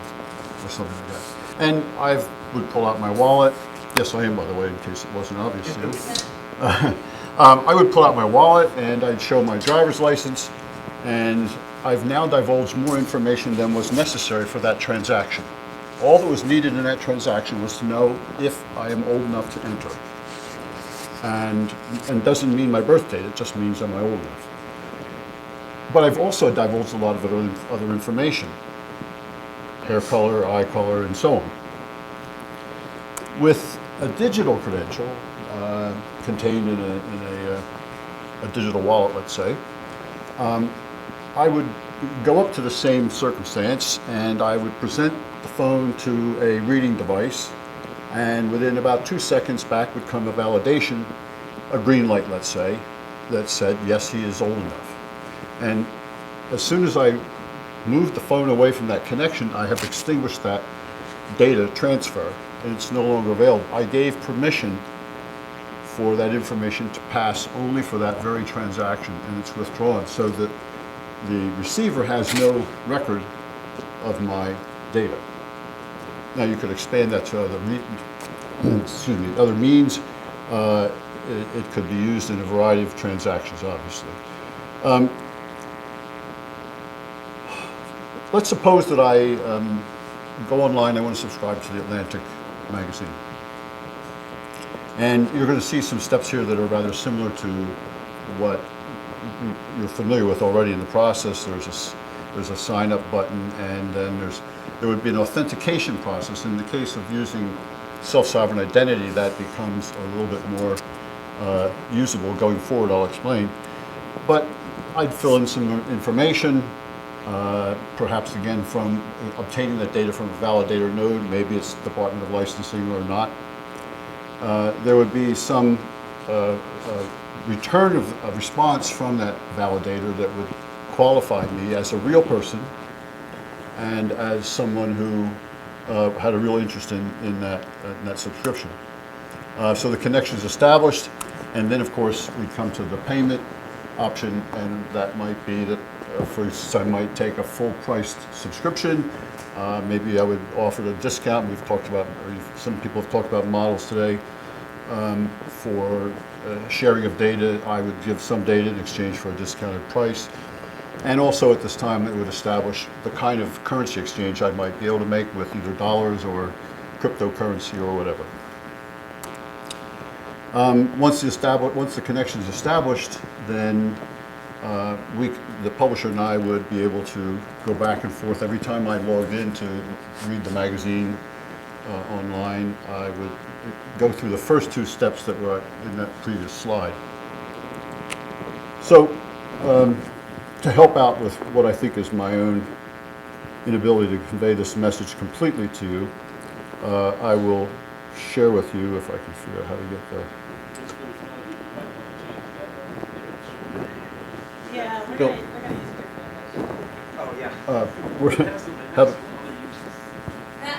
Speaker 14: or something like that. And I would pull out my wallet. Yes, I am, by the way, in case it wasn't obvious to you. I would pull out my wallet and I'd show my driver's license, and I've now divulged more information than was necessary for that transaction. All that was needed in that transaction was to know if I am old enough to enter. And doesn't mean my birth date, it just means am I old enough. But I've also divulged a lot of other information, hair color, eye color, and so on. With a digital credential contained in a digital wallet, let's say, I would go up to the same circumstance and I would present the phone to a reading device, and within about 2 seconds back would come a validation a green light, let's say, that said, yes, he is old enough. And as soon as I moved the phone away from that connection, I have extinguished that data transfer, and it's no longer available. I gave permission for that information to pass only for that very transaction, and it's withdrawn, so that the receiver has no record of my data. Now, you could expand that to other other means. It could be used in a variety of transactions, obviously. Let's suppose that I go online, I want to subscribe to the Atlantic magazine. And you're going to see some steps here that are rather similar to what you're familiar with already in the process. There's a sign-up button, and then there would be an authentication process. In the case of using self-sovereign identity, that becomes a little bit more usable going forward. I'll explain. But I'd fill in some information, perhaps again from obtaining that data from a validator node. Maybe it's Department of Licensing or not. There would be some return of a response from that validator that would qualify me as a real person and as someone who had a real interest in that subscription. So the connection is established, and then of course we come to the payment option, and that might be that for instance I might take a full-priced subscription. Maybe I would offer a discount. We've talked about, or some people have talked about models today. For sharing of data, I would give some data in exchange for a discounted price. And also at this time, it would establish the kind of currency exchange I might be able to make with either dollars or cryptocurrency or whatever. Once the connection is established, then the publisher and I would be able to go back and forth. Every time I logged in to read the magazine online, I would go through the first two steps that were in that previous slide. So, to help out with what I think is my own inability to convey this message completely to you, I will share with you, if I can figure out how to get the...
Speaker 12: Yeah, we're
Speaker 14: Bill.
Speaker 12: gonna use it.
Speaker 1: Oh, yeah.
Speaker 14: We're have,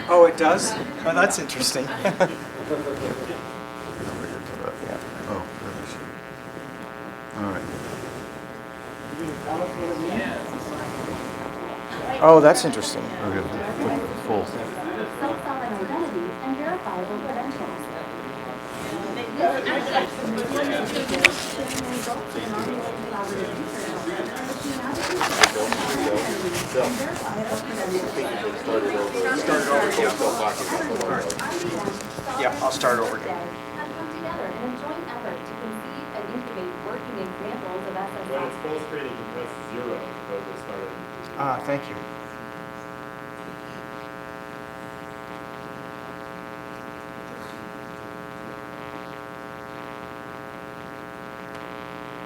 Speaker 1: Oh, it does? Oh, that's interesting.
Speaker 14: Oh, there it is. All right.
Speaker 1: Oh, that's interesting.
Speaker 14: Okay, click full.
Speaker 15: Self-sovereign identity and verifiable credentials.
Speaker 1: Yeah, I'll start over again.
Speaker 15: Have come together in a joint effort to conceive and incubate working examples of SSI.
Speaker 16: When it's full screen, you can press 0 because it started.
Speaker 1: Thank you.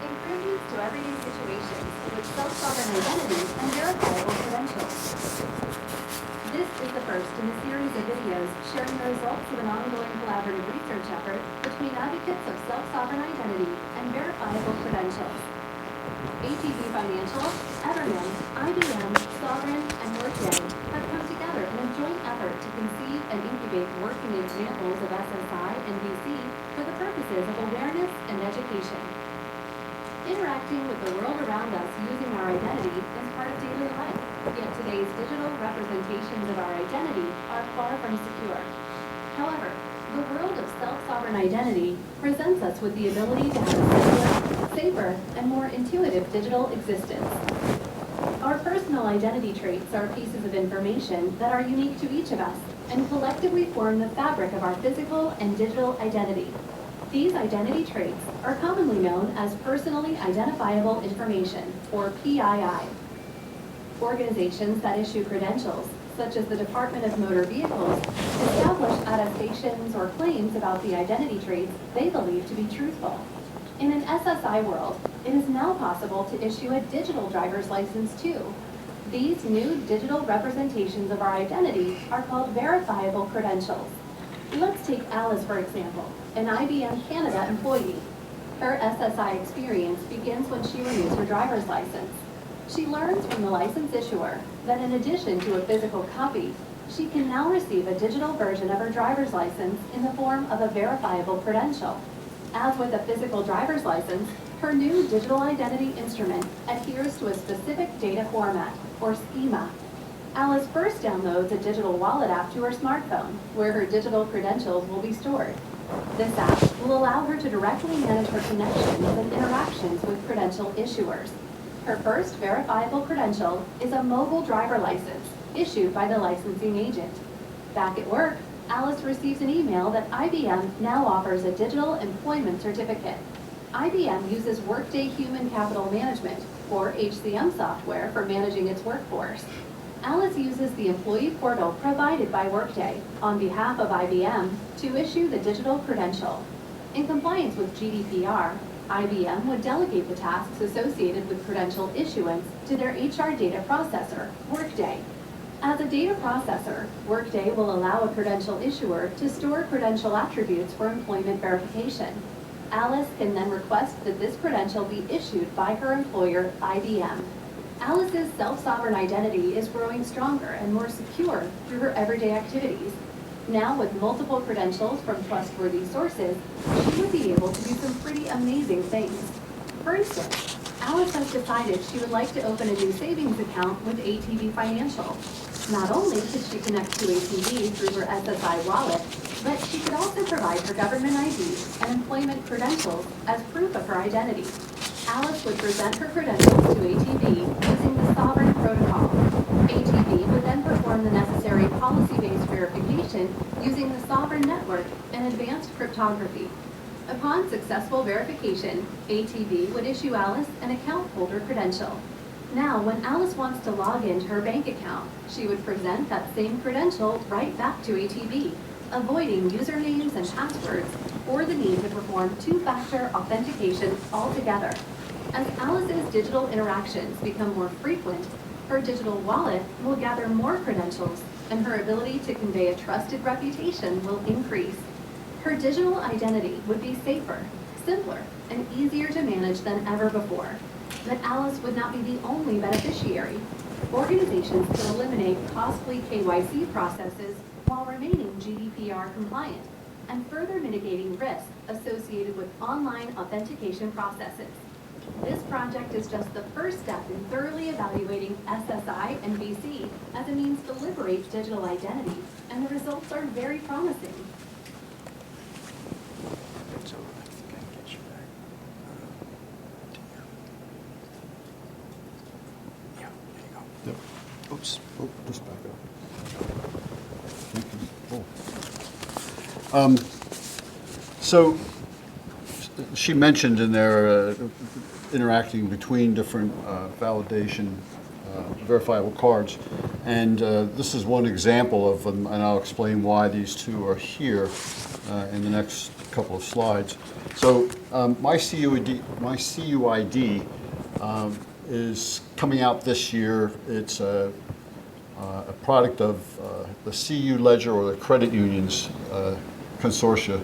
Speaker 15: Improvements to everyday situations with self-sovereign identity and verifiable credentials. This is the first in a series of videos sharing the results of an ongoing collaborative research effort between advocates of self-sovereign identity and verifiable credentials. ATB Financial, Evernorth, IBM, Sovereign, and Workday have come together in a joint effort to conceive and incubate working examples of SSI and VC for the purposes of awareness and education. Interacting with the world around us using our identity is part of daily life, yet today's digital representations of our identity are far from secure. However, the world of self-sovereign identity presents us with the ability to have a simpler, safer, and more intuitive digital existence. Our personal identity traits are pieces of information that are unique to each of us and collectively form the fabric of our physical and digital identity. These identity traits are commonly known as personally identifiable information, or PII. Organizations that issue credentials, such as the Department of Motor Vehicles, establish attestations or claims about the identity traits they believe to be truthful. In an SSI world, it is now possible to issue a digital driver's license too. These new digital representations of our identity are called verifiable credentials. Let's take Alice, for example, an IBM Canada employee. Her SSI experience begins when she renews her driver's license. She learns from the license issuer that in addition to a physical copy, she can now receive a digital version of her driver's license in the form of a verifiable credential. As with a physical driver's license, her new digital identity instrument adheres to a specific data format, or schema. Alice first downloads a digital wallet app to her smartphone, where her digital credentials will be stored. This app will allow her to directly manage her connections and interactions with credential issuers. Her first verifiable credential is a mobile driver license issued by the licensing agent. Back at work, Alice receives an email that IBM now offers a digital employment certificate. IBM uses Workday Human Capital Management, or HCM software, for managing its workforce. Alice uses the employee portal provided by Workday on behalf of IBM to issue the digital credential. In compliance with GDPR, IBM would delegate the tasks associated with credential issuance to their HR data processor, Workday. As a data processor, Workday will allow a credential issuer to store credential attributes for employment verification. Alice can then request that this credential be issued by her employer, IBM. Alice's self-sovereign identity is growing stronger and more secure through her everyday activities. Now, with multiple credentials from trustworthy sources, she would be able to do some pretty amazing things. For instance, Alice has decided she would like to open a new savings account with ATB Financial. Not only could she connect to ATB through her SSI wallet, but she could also provide her government ID and employment credentials as proof of her identity. Alice would present her credentials to ATB using the Sovereign Protocol. ATB would then perform the necessary policy-based verification using the Sovereign Network and advanced cryptography. Upon successful verification, ATB would issue Alice an account holder credential. Now, when Alice wants to log into her bank account, she would present that same credential right back to ATB, avoiding usernames and passwords or the need to perform two-factor authentication altogether. As Alice's digital interactions become more frequent, her digital wallet will gather more credentials, and her ability to convey a trusted reputation will increase. Her digital identity would be safer, simpler, and easier to manage than ever before. But Alice would not be the only beneficiary. Organizations could eliminate costly KYC processes while remaining GDPR compliant and further mitigating risks associated with online authentication processes. This project is just the first step in thoroughly evaluating SSI and VC as a means to liberate digital identity, and the results are very promising.
Speaker 14: Oops. Oh, just back up. Oh. So she mentioned in there interacting between different validation verifiable cards, and this is one example of them, and I'll explain why these two are here in the next couple of slides. So my CUID is coming out this year. It's a product of the CU Ledger, or the credit unions consortia,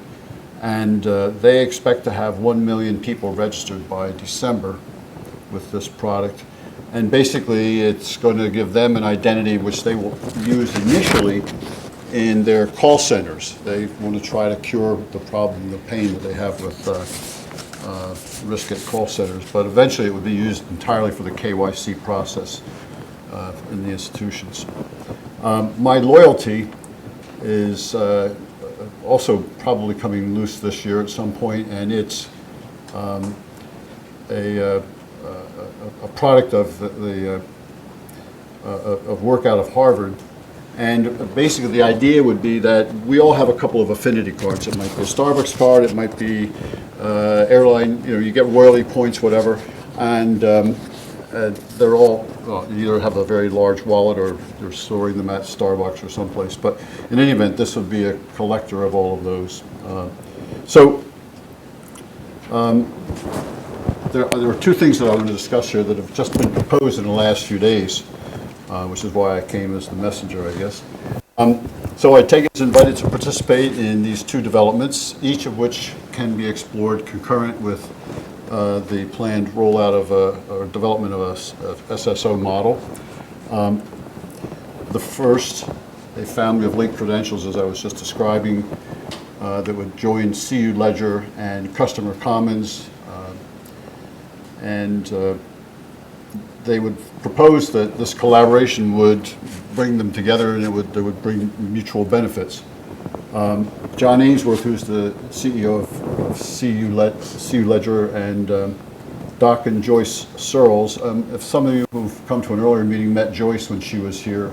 Speaker 14: and they expect to have 1 million people registered by December with this product. And basically, it's going to give them an identity which they will use initially in their call centers. They want to try to cure the problem, the pain that they have with risk at call centers, but eventually it would be used entirely for the KYC process in the institutions. My loyalty is also probably coming loose this year at some point, and it's a product of of work out of Harvard. And basically the idea would be that we all have a couple of affinity cards. It might be a Starbucks card, it might be airline, you get royalty points, whatever, and they're all, well, you either have a very large wallet or you're storing them at Starbucks or someplace. But in any event, this would be a collector of all of those. There are two things that I want to discuss here that have just been proposed in the last few days, which is why I came as the messenger, I guess. So I take it as invited to participate in these two developments, each of which can be explored concurrent with the planned rollout of or development of a SSO model. The first, a family of linked credentials, as I was just describing, that would join CU Ledger and Customer Commons, and they would propose that this collaboration would bring them together, and it would bring mutual benefits. John Ainsworth, who's the CEO of CU Ledger, and Doc and Joyce Searles. If some of you who've come to an earlier meeting met Joyce when she was here,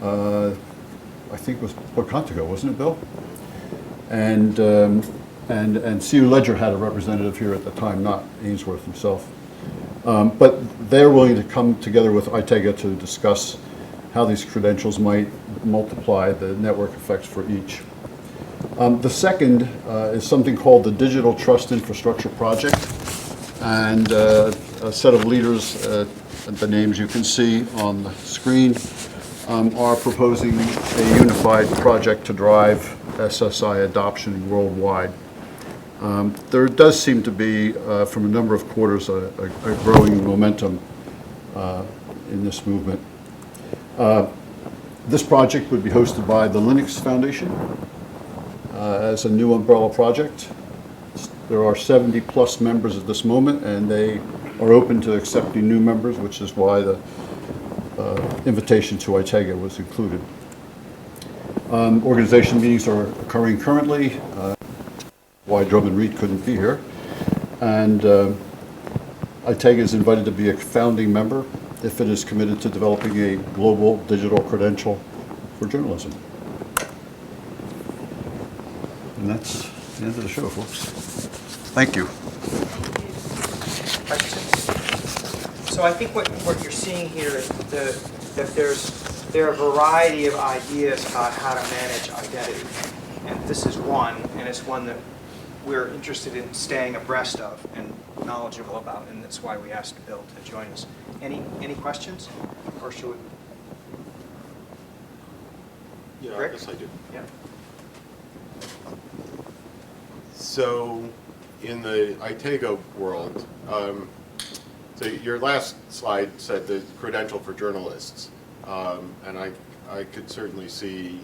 Speaker 14: I think it was a month ago, wasn't it, Bill? And CU Ledger had a representative here at the time, not Ainsworth himself. But they're willing to come together with ITEGA to discuss how these credentials might multiply the network effects for each. The second is something called the Digital Trust Infrastructure Project, and a set of leaders, the names you can see on the screen, are proposing a unified project to drive SSI adoption worldwide. There does seem to be, from a number of quarters, a growing momentum in this movement. This project would be hosted by the Linux Foundation as a new umbrella project. There are 70+ members at this moment, and they are open to accepting new members, which is why the invitation to ITEGA was included. Organization meetings are occurring currently. Why Drummond Reed couldn't be here. And ITEGA is invited to be a founding member if it is committed to developing a global digital credential for journalism. And that's the end of the show, folks. Thank you.
Speaker 1: Questions? So I think what you're seeing here is that there are a variety of ideas about how to manage identity. And this is one, and it's one that we're interested in staying abreast of and knowledgeable about, and that's why we asked Bill to join us. Any questions? Or should we?
Speaker 16: Yeah,
Speaker 1: Rick?
Speaker 16: I guess I do.
Speaker 1: Yeah.
Speaker 16: So, in the ITEGA world, so your last slide said the credential for journalists, and I could certainly see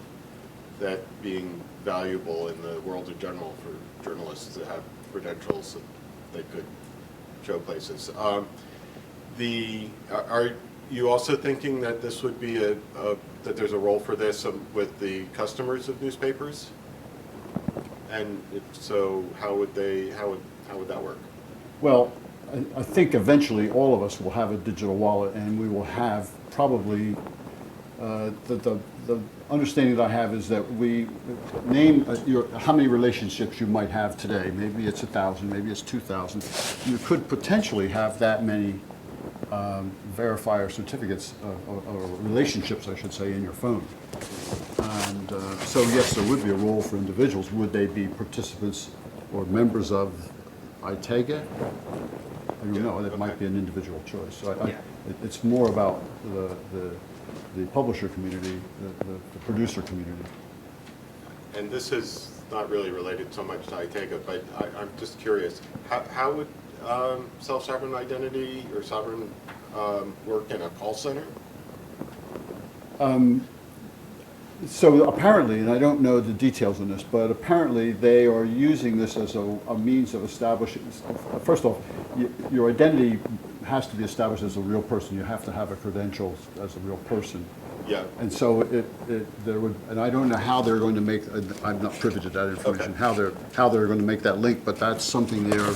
Speaker 16: that being valuable in the world in general for journalists to have credentials that they could show places. Are you also thinking that this would be that there's a role for this with the customers of newspapers? And if so, how would that work?
Speaker 14: Well, I think eventually all of us will have a digital wallet, and we will have probably the understanding that I have is that we name how many relationships you might have today. Maybe it's 1,000, maybe it's 2,000. You could potentially have that many verifier certificates or relationships, I should say, in your phone. And so yes, there would be a role for individuals. Would they be participants or members of ITEGA? I don't know. That might be an individual choice. So it's more about the publisher community, the producer community.
Speaker 16: And this is not really related so much to ITEGA, but I'm just curious, how would self-sovereign identity or sovereign work in a call center?
Speaker 14: So apparently, and I don't know the details on this, but apparently they are using this as a means of establishing, first off, your identity has to be established as a real person. You have to have a credential as a real person.
Speaker 16: Yeah.
Speaker 14: And so there would, and I don't know how they're going to make, I'm not privy to that information,
Speaker 16: Okay.
Speaker 14: how they're going to make that link, but that's something they're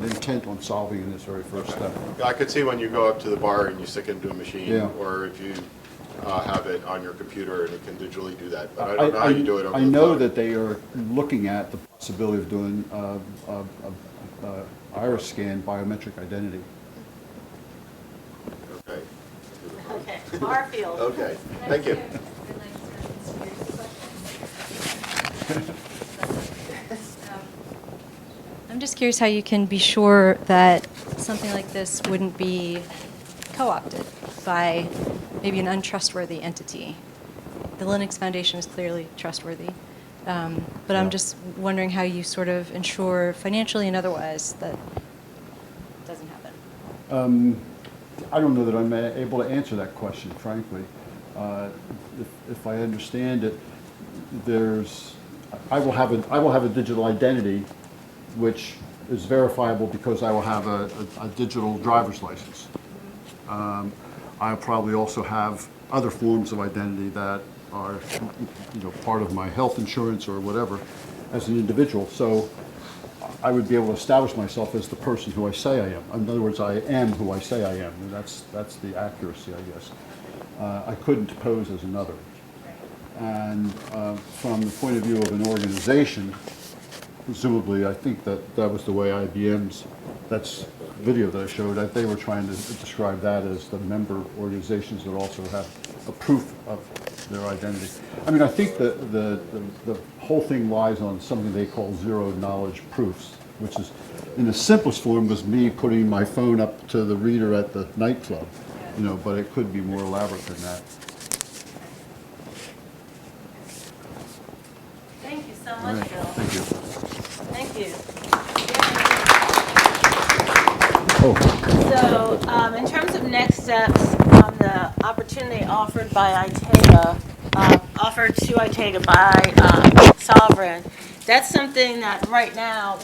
Speaker 14: intent on solving in this very first step.
Speaker 16: I could see when you go up to the bar and you stick it into a machine,
Speaker 14: Yeah.
Speaker 16: or if you have it on your computer and it can digitally do that, but I don't know how you do it over
Speaker 14: I
Speaker 16: the
Speaker 14: know
Speaker 16: phone.
Speaker 14: that they are looking at the possibility of doing iris scan biometric identity.
Speaker 16: Okay.
Speaker 6: Okay, Barfield.
Speaker 16: Okay, thank you.
Speaker 2: I'm just curious how you can be sure that something like this wouldn't be co-opted by maybe an untrustworthy entity. The Linux Foundation is clearly trustworthy. But I'm just wondering how you sort of ensure financially and otherwise that doesn't happen.
Speaker 14: I don't know that I'm able to answer that question, frankly. If I understand it, I will have a digital identity, which is verifiable because I will have a digital driver's license. I'll probably also have other forms of identity that are, part of my health insurance or whatever as an individual. So I would be able to establish myself as the person who I say I am. In other words, I am who I say I am. And that's the accuracy, I guess. I couldn't pose as another. And from the point of view of an organization, presumably, I think that was the way IBM's, that's video that I showed, that they were trying to describe that as the member organizations that also have a proof of their identity. I mean, I think the whole thing lies on something they call zero knowledge proofs, which is, in the simplest form, was me putting my phone up to the reader at the nightclub, but it could be more elaborate than that.
Speaker 17: Thank you so much, Bill.
Speaker 14: Thank you.
Speaker 17: Thank you.
Speaker 14: Oh.
Speaker 17: So, in terms of next steps on the opportunity offered by ITAGA, offered to ITAGA by Sovereign, that's something that right now,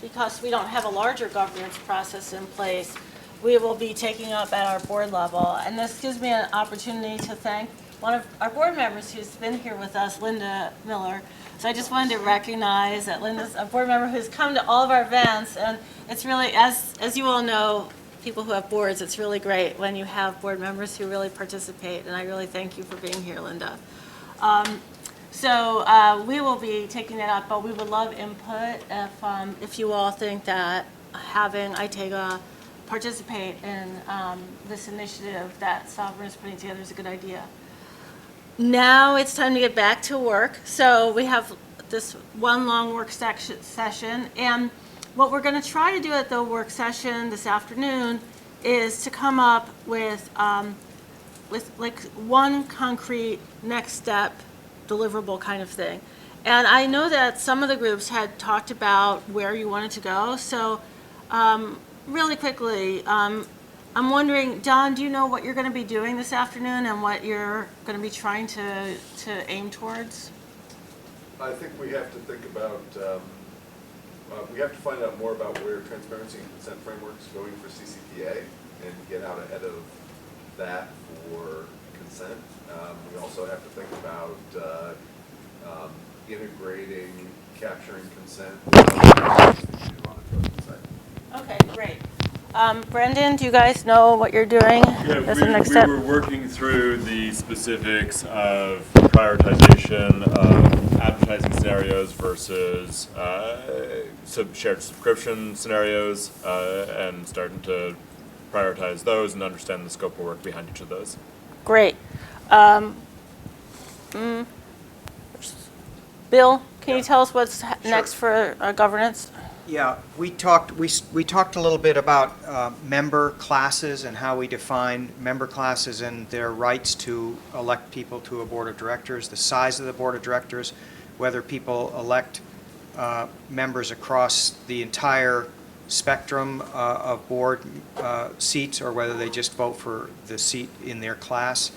Speaker 17: because we don't have a larger governance process in place, we will be taking up at our board level. And this gives me an opportunity to thank one of our board members who's been here with us, Linda Miller. So I just wanted to recognize that Linda's a board member who's come to all of our events, and it's really, as you all know, people who have boards, it's really great when you have board members who really participate, and I really thank you for being here, Linda. So we will be taking that up, but we would love input if you all think that having ITAGA participate in this initiative that Sovereign is putting together is a good idea. Now it's time to get back to work. So we have this one long work session, and what we're going to try to do at the work session this afternoon is to come up with like one concrete next step deliverable kind of thing. And I know that some of the groups had talked about where you wanted to go. So really quickly, I'm wondering, Don, do you know what you're going to be doing this afternoon and what you're going to be trying to aim towards?
Speaker 3: I think we have to think about, we have to find out more about where transparency and consent frameworks going for CCPA and get out ahead of that for consent. We also have to think about integrating capturing consent
Speaker 17: Okay, great. Brendan, do you guys know what you're doing?
Speaker 18: Yeah,
Speaker 17: the next step?
Speaker 18: we were working through the specifics of prioritization of advertising scenarios versus shared subscription scenarios, and starting to prioritize those and understand the scope of work behind each of those.
Speaker 17: Great. Bill, can you tell us what's next for governance?
Speaker 1: Yeah, we talked a little bit about member classes and how we define member classes and their rights to elect people to a board of directors, the size of the board of directors, whether people elect members across the entire spectrum of board seats or whether they just vote for the seat in their class.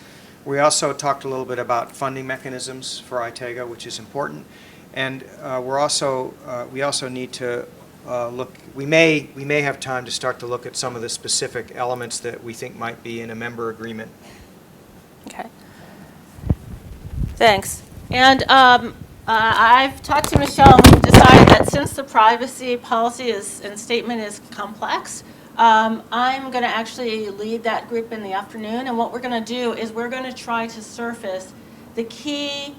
Speaker 1: We also talked a little bit about funding mechanisms for ITAGA, which is important. And we also need to look, we may have time to start to look at some of the specific elements that we think might be in a member agreement.
Speaker 17: Okay. Thanks. And I've talked to Michelle, and we've decided that since the privacy policy and statement is complex, I'm going to actually lead that group in the afternoon. And what we're going to do is we're going to try to surface the key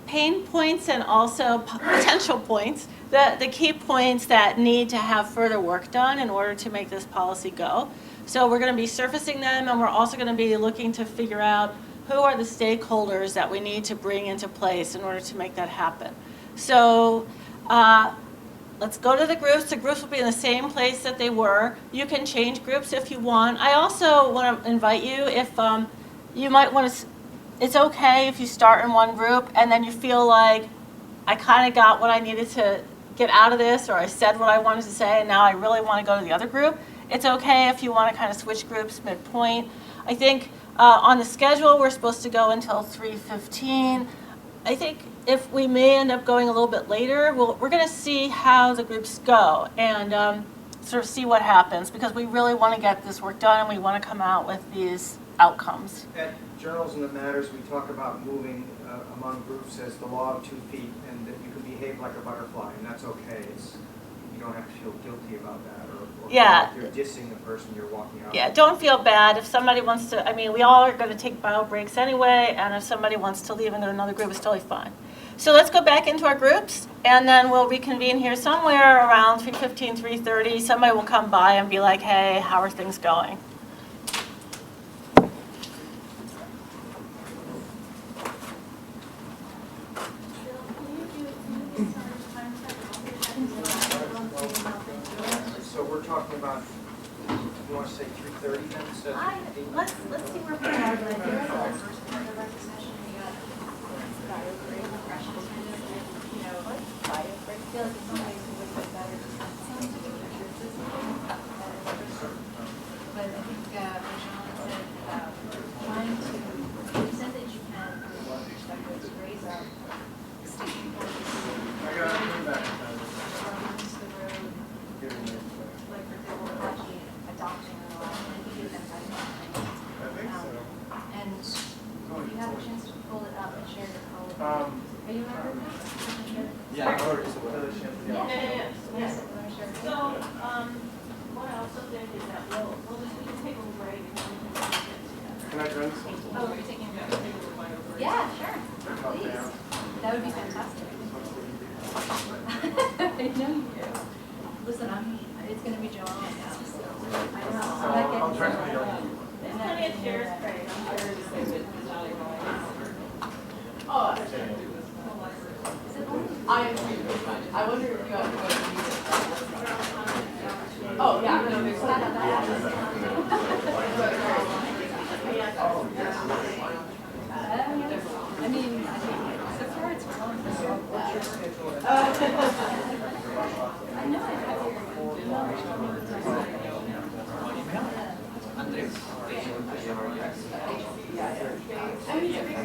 Speaker 17: pain points and also potential points, the key points that need to have further work done in order to make this policy go. So we're going to be surfacing them, and we're also going to be looking to figure out who are the stakeholders that we need to bring into place in order to make that happen. So let's go to the groups. The groups will be in the same place that they were. You can change groups if you want. I also want to invite you, if you might want to it's okay if you start in one group and then you feel like I kind of got what I needed to get out of this, or I said what I wanted to say, and now I really want to go to the other group. It's okay if you want to kind of switch groups midpoint. I think on the schedule, we're supposed to go until 3:15. I think if we may end up going a little bit later, we're going to see how the groups go and sort of see what happens, because we really want to get this work done and we want to come out with these outcomes.
Speaker 1: At Journalism That Matters, we talk about moving among groups as the law of 2 feet, and that you can behave like a butterfly, and that's okay. You don't have to feel guilty about that, or
Speaker 17: Yeah.
Speaker 1: feel like you're dissing the person you're walking out.
Speaker 17: Yeah, don't feel bad if somebody wants to, I mean, we all are going to take bio breaks anyway, and if somebody wants to leave and go to another group, it's totally fine. So let's go back into our groups, and then we'll reconvene here somewhere around 3:15, 3:30. Somebody will come by and be like, hey, how are things going?
Speaker 1: So we're talking about, you want to say 3:30 then instead of 3:15?
Speaker 17: Let's see where we are.
Speaker 2: But I think Jean said about trying to, the extent that you can, from one perspective, to raise up state importance.
Speaker 1: I got it back.
Speaker 2: Belongs to the road, like for example, Apache adopting or not, and he did that type of thing.
Speaker 1: I think so.
Speaker 2: And you have a chance to pull it up and share your code. Are you a member of that?
Speaker 1: Yeah, I already saw it.
Speaker 17: Yeah.
Speaker 2: Yes, let me share it.
Speaker 17: So, what I also think is that we can take a break and then we can get together.
Speaker 1: Can I join this?
Speaker 2: Oh, are you taking a break? Yeah, sure, please. That would be fantastic. I know you do. Listen, it's gonna be Joanne now, so I know.
Speaker 1: I'll try to be on.
Speaker 17: Plenty of chairs, great. I'm sure it's good.
Speaker 13: Oh, I wonder if you have to go to the music. Oh, yeah, no, there's
Speaker 2: I mean, so far it's fun. I know I have your